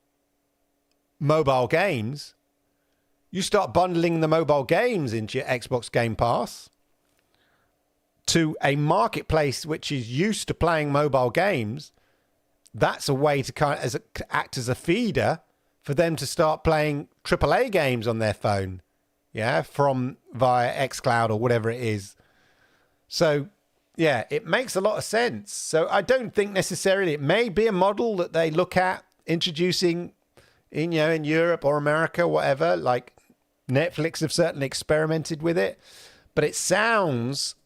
mobile games. You start bundling the mobile games into your Xbox Game Pass to a marketplace which is used to playing mobile games. That's a way to act as a feeder for them to start playing AAA games on their phone, from via xCloud or whatever it is. So, it makes a lot of sense. So I don't think necessarily it may be a model that they look at introducing in Europe or America, whatever. Like Netflix have certainly experimented with it, but it sounds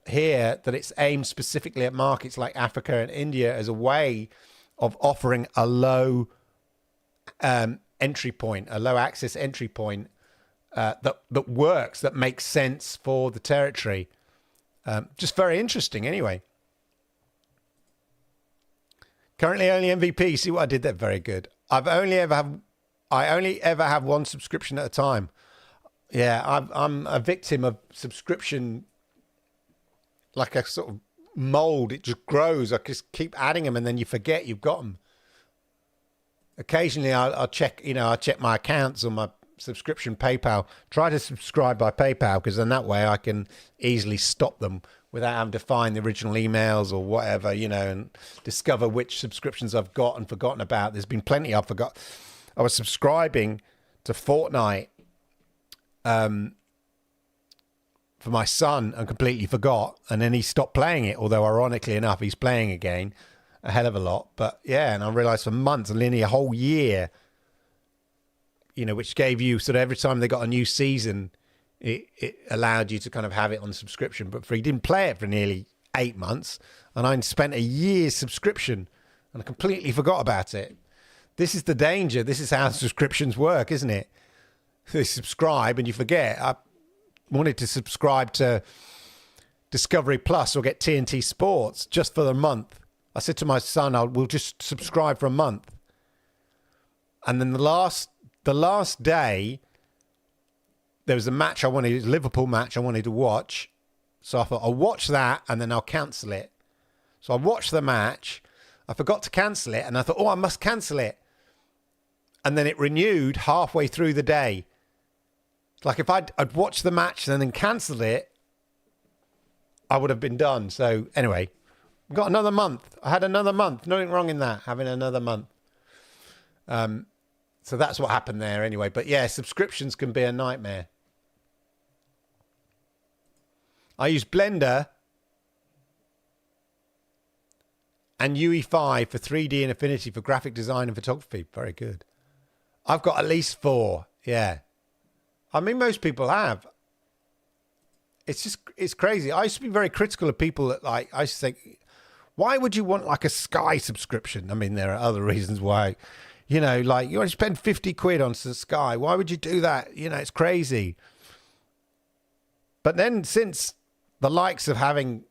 here that it's aimed specifically at markets like Africa and India as a way of offering a low entry point, a low access entry point that works, that makes sense for the territory. Just very interesting anyway. Currently only MVP. See what I did there? Very good. I only ever have one subscription at a time. Yeah, I'm a victim of subscription, like a sort of mold. It just grows. I just keep adding them and then you forget you've got them. Occasionally I'll check, I check my accounts on my subscription PayPal. Try to subscribe by PayPal because then that way I can easily stop them without having to find the original emails or whatever, and discover which subscriptions I've got and forgotten about. There's been plenty I've forgot. I was subscribing to Fortnite for my son and completely forgot. And then he stopped playing it, although ironically enough, he's playing again a hell of a lot. But and I realized for months, and nearly a whole year, which gave you sort of every time they got a new season, it allowed you to kind of have it on subscription. But he didn't play it for nearly 8 months, and I spent a year's subscription and I completely forgot about it. This is the danger. This is how subscriptions work, isn't it? You subscribe and you forget. I wanted to subscribe to Discovery Plus or get TNT Sports just for the month. I said to my son, we'll just subscribe for a month. And then the last day, there was a match Liverpool match I wanted to watch. So I thought I'll watch that and then I'll cancel it. So I watched the match. I forgot to cancel it and I thought, oh, I must cancel it. And then it renewed halfway through the day. Like if I'd watched the match and then cancelled it, I would have been done. So anyway, got another month. I had another month. Nothing wrong in that, having another month. So that's what happened there anyway. But yeah, subscriptions can be a nightmare. I use Blender and UE5 for 3D and Affinity for graphic design and photography. Very good. I've got at least 4. Yeah. I mean, most people have. It's crazy. I used to be very critical of people that I used to think, why would you want like a Sky subscription? I mean, there are other reasons why, you want to spend 50 quid on Sky. Why would you do that? It's crazy. But then since the likes of having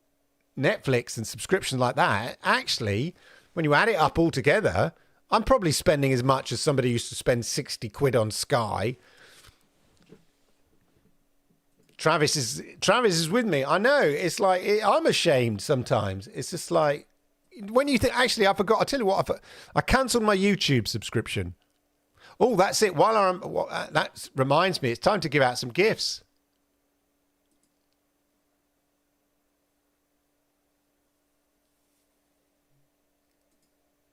Netflix and subscriptions like that, actually, when you add it up all together, I'm probably spending as much as somebody used to spend 60 quid on Sky. Travis is with me. I know. It's like, I'm ashamed sometimes. It's just like, when you think, actually, I forgot. I'll tell you what, I cancelled my YouTube subscription. Oh, that's it. That reminds me, it's time to give out some gifts.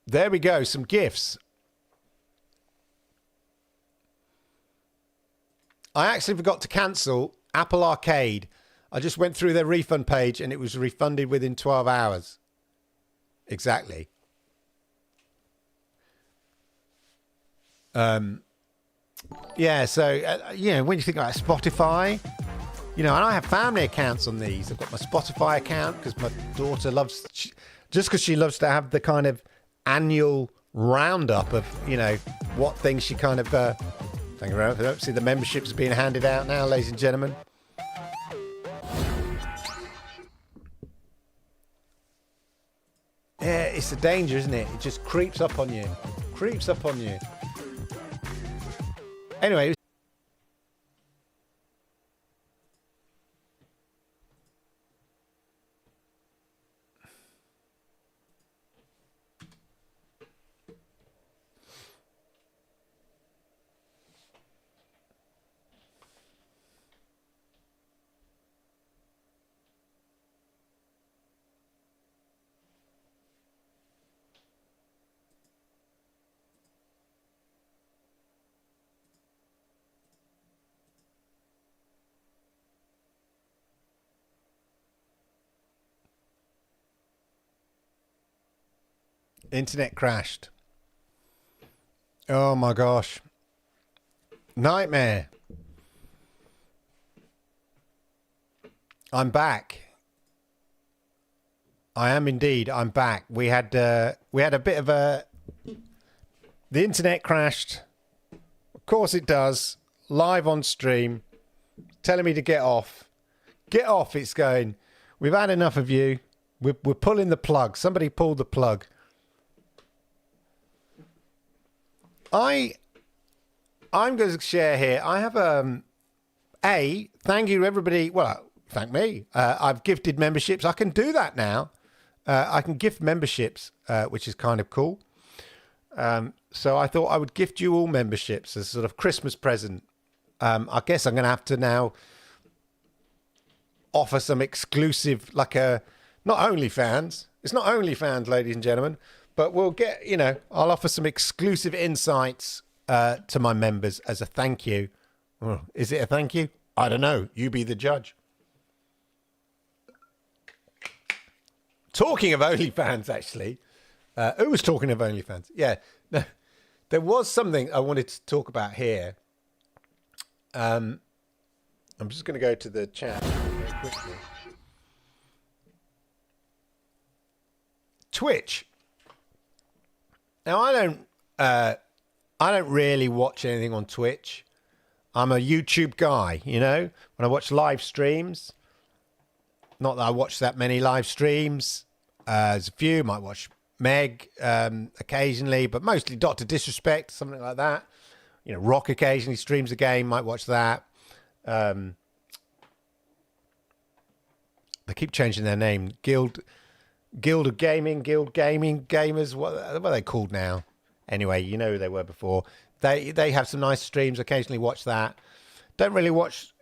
There we go, some gifts. I actually forgot to cancel Apple Arcade. I just went through their refund page and it was refunded within 12 hours. Exactly. Yeah, so, when you think about Spotify, and I have family accounts on these. I've got my Spotify account because my daughter just because she loves to have the kind of annual roundup of, what things she kind of... Thank you very much. See the memberships being handed out now, ladies and gentlemen. Yeah, it's a danger, isn't it? It just creeps up on you. Anyway. Internet crashed. Oh my gosh. Nightmare. I'm back. I am indeed. I'm back. We had a bit of the internet crashed. Of course it does. Live on stream. Telling me to get off. Get off, it's going. We've had enough of you. We're pulling the plug. Somebody pulled the plug. I'm going to share here. I have thank you to everybody. Well, thank me. I've gifted memberships. I can do that now. I can gift memberships, which is kind of cool. So I thought I would gift you all memberships as a sort of Christmas present. I guess I'm going to have to now offer some exclusive, not OnlyFans. It's not OnlyFans, ladies and gentlemen. But we'll get, I'll offer some exclusive insights to my members as a thank you. Oh, is it a thank you? I don't know. You be the judge. Talking of OnlyFans, actually. Who was talking of OnlyFans? Yeah. No, there was something I wanted to talk about here. I'm just going to go to the chat very quickly. Twitch. Now, I don't really watch anything on Twitch. I'm a YouTube guy, when I watch live streams. Not that I watch that many live streams. There's a few. Might watch Meg occasionally, but mostly Dr. Disrespect, something like that. Rock occasionally streams a game. Might watch that. They keep changing their name. Guild of Gaming, Guild Gaming, Gamers. What are they called now? Anyway, you know who they were before. They have some nice streams. Occasionally watch that. Don't really watch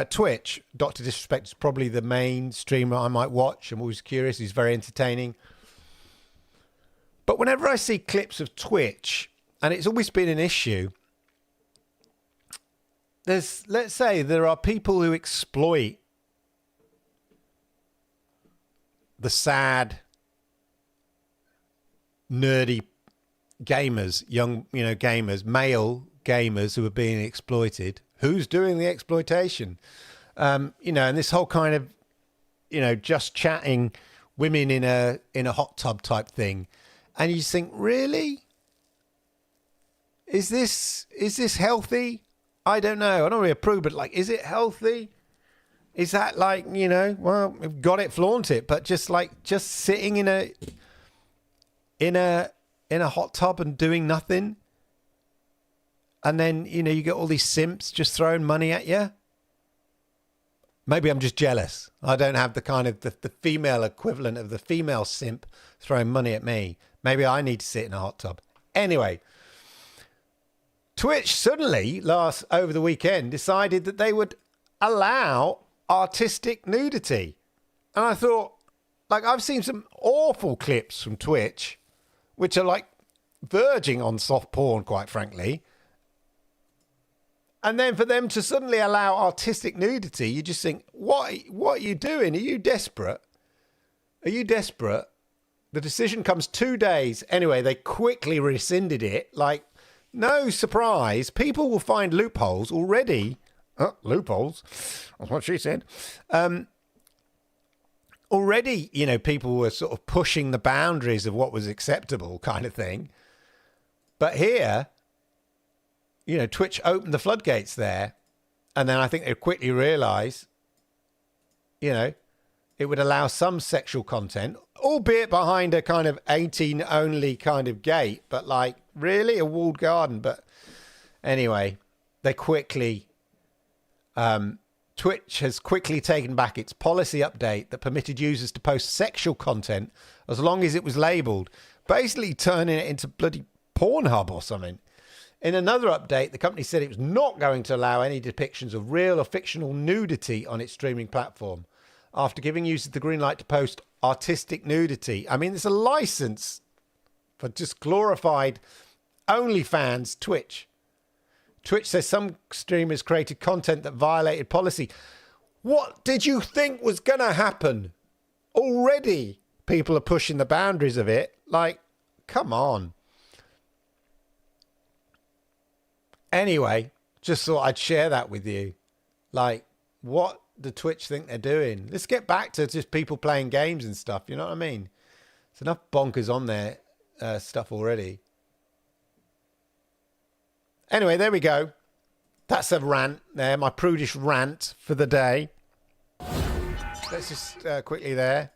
Twitch. Dr. Disrespect is probably the main streamer I might watch. I'm always curious. He's very entertaining. But whenever I see clips of Twitch, and it's always been an issue, let's say there are people who exploit the sad, nerdy gamers, young, gamers, male gamers who are being exploited. Who's doing the exploitation? And this whole kind of, just chatting women in a hot tub type thing. And you think, really? Is this healthy? I don't know. I don't really approve, but is it healthy? Is that well, we've got it, flaunt it, but just sitting in a hot tub and doing nothing, and then you get all these simps just throwing money at you. Maybe I'm just jealous. I don't have the kind of the female equivalent of the female simp throwing money at me. Maybe I need to sit in a hot tub. Anyway, Twitch suddenly over the weekend decided that they would allow artistic nudity. And I thought, I've seen some awful clips from Twitch, which are verging on soft porn, quite frankly. And then for them to suddenly allow artistic nudity, you just think, what are you doing? Are you desperate? Are you desperate? The decision comes 2 days. Anyway, they quickly rescinded it. No surprise. People will find loopholes already. Loopholes. That's what she said. Already, people were sort of pushing the boundaries of what was acceptable kind of thing. But here, Twitch opened the floodgates there. And then I think they quickly realised, it would allow some sexual content, albeit behind a kind of 18 only kind of gate. But really a walled garden. But anyway, they quickly... Twitch has quickly taken back its policy update that permitted users to post sexual content as long as it was labelled, basically turning it into bloody Pornhub or something. In another update, the company said it was not going to allow any depictions of real or fictional nudity on its streaming platform after giving users the green light to post artistic nudity. I mean, there's a license for just glorified OnlyFans Twitch. Twitch says some streamers created content that violated policy. What did you think was going to happen? Already people are pushing the boundaries of it. Come on. Anyway, just thought I'd share that with you. What do Twitch think they're doing? Let's get back to just people playing games and stuff. You know what I mean? There's enough bonkers on their stuff already. Anyway, there we go. That's a rant there, my prudish rant for the day. Let's just quickly there.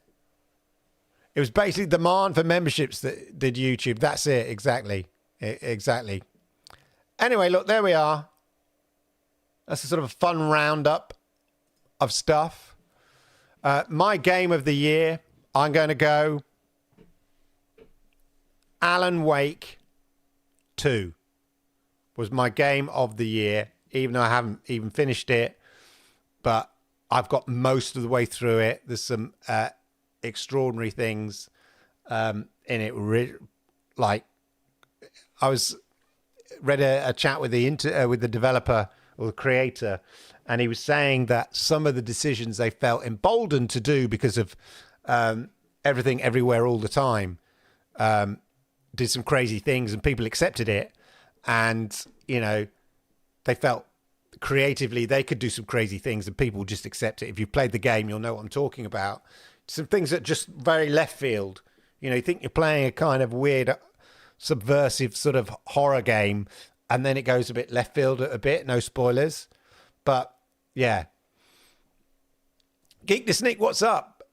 It was basically demand for memberships that did YouTube. That's it, exactly. Exactly. Anyway, look, there we are. That's a sort of a fun roundup of stuff. My game of the year, I'm going to go Alan Wake 2. Was my game of the year, even though I haven't even finished it. But I've got most of the way through it. There's some extraordinary things in it. I read a chat with the developer or the creator, and he was saying that some of the decisions they felt emboldened to do because of everything, everywhere, all the time, did some crazy things, and people accepted it. And, they felt creatively they could do some crazy things and people just accept it. If you've played the game, you'll know what I'm talking about. Some things that just very left field. You think you're playing a kind of weird, subversive sort of horror game, and then it goes a bit left field a bit. No spoilers. But, yeah. Geek the Sneak, what's up?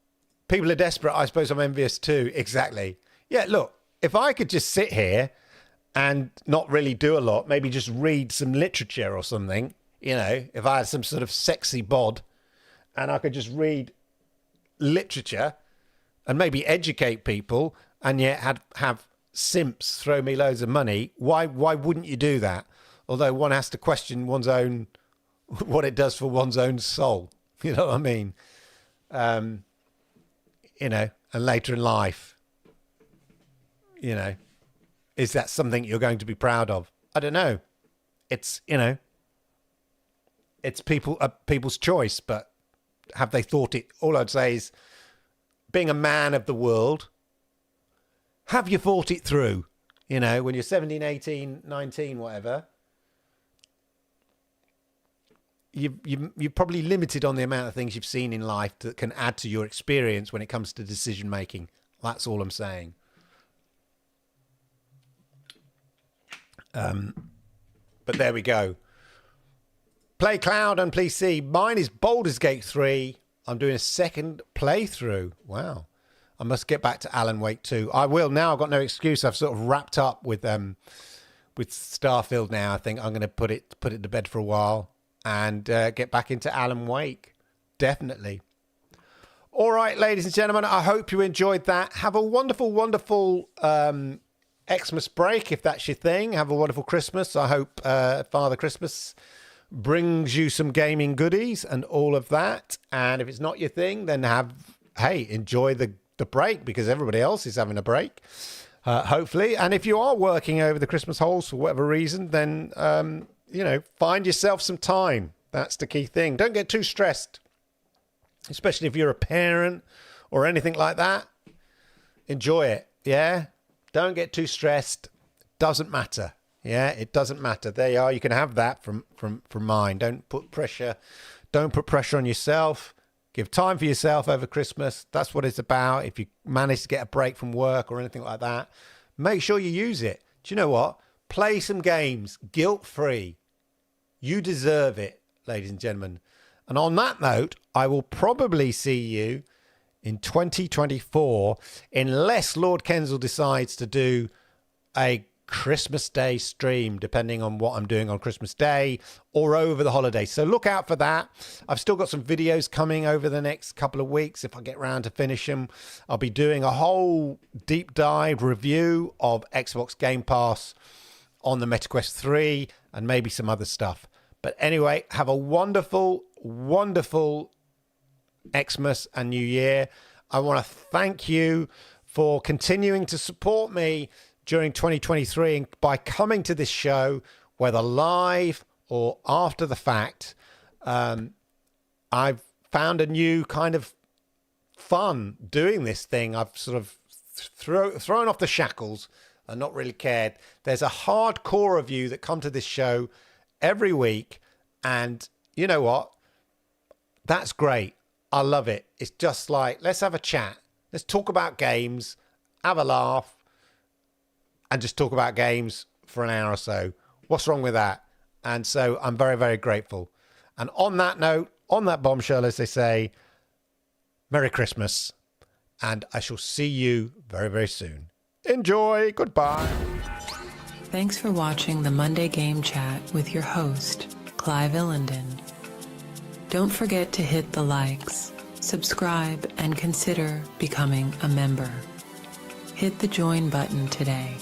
People are desperate. I suppose I'm envious too. Exactly. Yeah, look, if I could just sit here and not really do a lot, maybe just read some literature or something, if I had some sort of sexy bod and I could just read literature and maybe educate people, and yet have simps throw me loads of money. Why wouldn't you do that? Although one has to question one's own, what it does for one's own soul. You know what I mean? You know, and later in life, you know, is that something you're going to be proud of? I don't know. It's, you know, it's people's choice, but have they thought it? All I'd say is, being a man of the world, have you thought it through? You know, when you're 17, 18, 19, whatever, you're probably limited on the amount of things you've seen in life that can add to your experience when it comes to decision making. That's all I'm saying. But there we go. Play Cloud and please see. Mine is Baldur's Gate 3. I'm doing a second playthrough. Wow. I must get back to Alan Wake 2. I will now. I've got no excuse. I've sort of wrapped up with Starfield now. I think I'm going to put it to bed for a while and get back into Alan Wake. Definitely. All right, ladies and gentlemen, I hope you enjoyed that. Have a wonderful, wonderful Xmas break, if that's your thing. Have a wonderful Christmas. I hope Father Christmas brings you some gaming goodies and all of that. And if it's not your thing, then enjoy the break, because everybody else is having a break, hopefully. And if you are working over the Christmas holes for whatever reason, then, you know, find yourself some time. That's the key thing. Don't get too stressed, especially if you're a parent or anything like that. Enjoy it. Yeah. Don't get too stressed. Doesn't matter. Yeah, it doesn't matter. There you are. You can have that from mine. Don't put pressure on yourself. Give time for yourself over Christmas. That's what it's about. If you manage to get a break from work or anything like that, make sure you use it. Do you know what? Play some games, guilt-free. You deserve it, ladies and gentlemen. And on that note, I will probably see you in 2024, unless Lord Kensal decides to do a Christmas Day stream, depending on what I'm doing on Christmas Day or over the holidays. So look out for that. I've still got some videos coming over the next couple of weeks. If I get around to finish them, I'll be doing a whole deep dive review of Xbox Game Pass on the MetaQuest 3 and maybe some other stuff. But anyway, have a wonderful, wonderful Xmas and New Year. I want to thank you for continuing to support me during 2023 and by coming to this show, whether live or after the fact. I've found a new kind of fun doing this thing. I've sort of thrown off the shackles and not really cared. There's a hardcore of you that come to this show every week, and you know what? That's great. I love it. It's just like, let's have a chat. Let's talk about games, have a laugh, and just talk about games for an hour or so. What's wrong with that? And so I'm very, very grateful. And on that note, on that bombshell, as they say, Merry Christmas. And I shall see you very, very soon. Enjoy. Goodbye. Thanks for watching the Monday Game Chat with your host, Clive Illenden. Don't forget to hit the likes, subscribe, and consider becoming a member. Hit the join button today.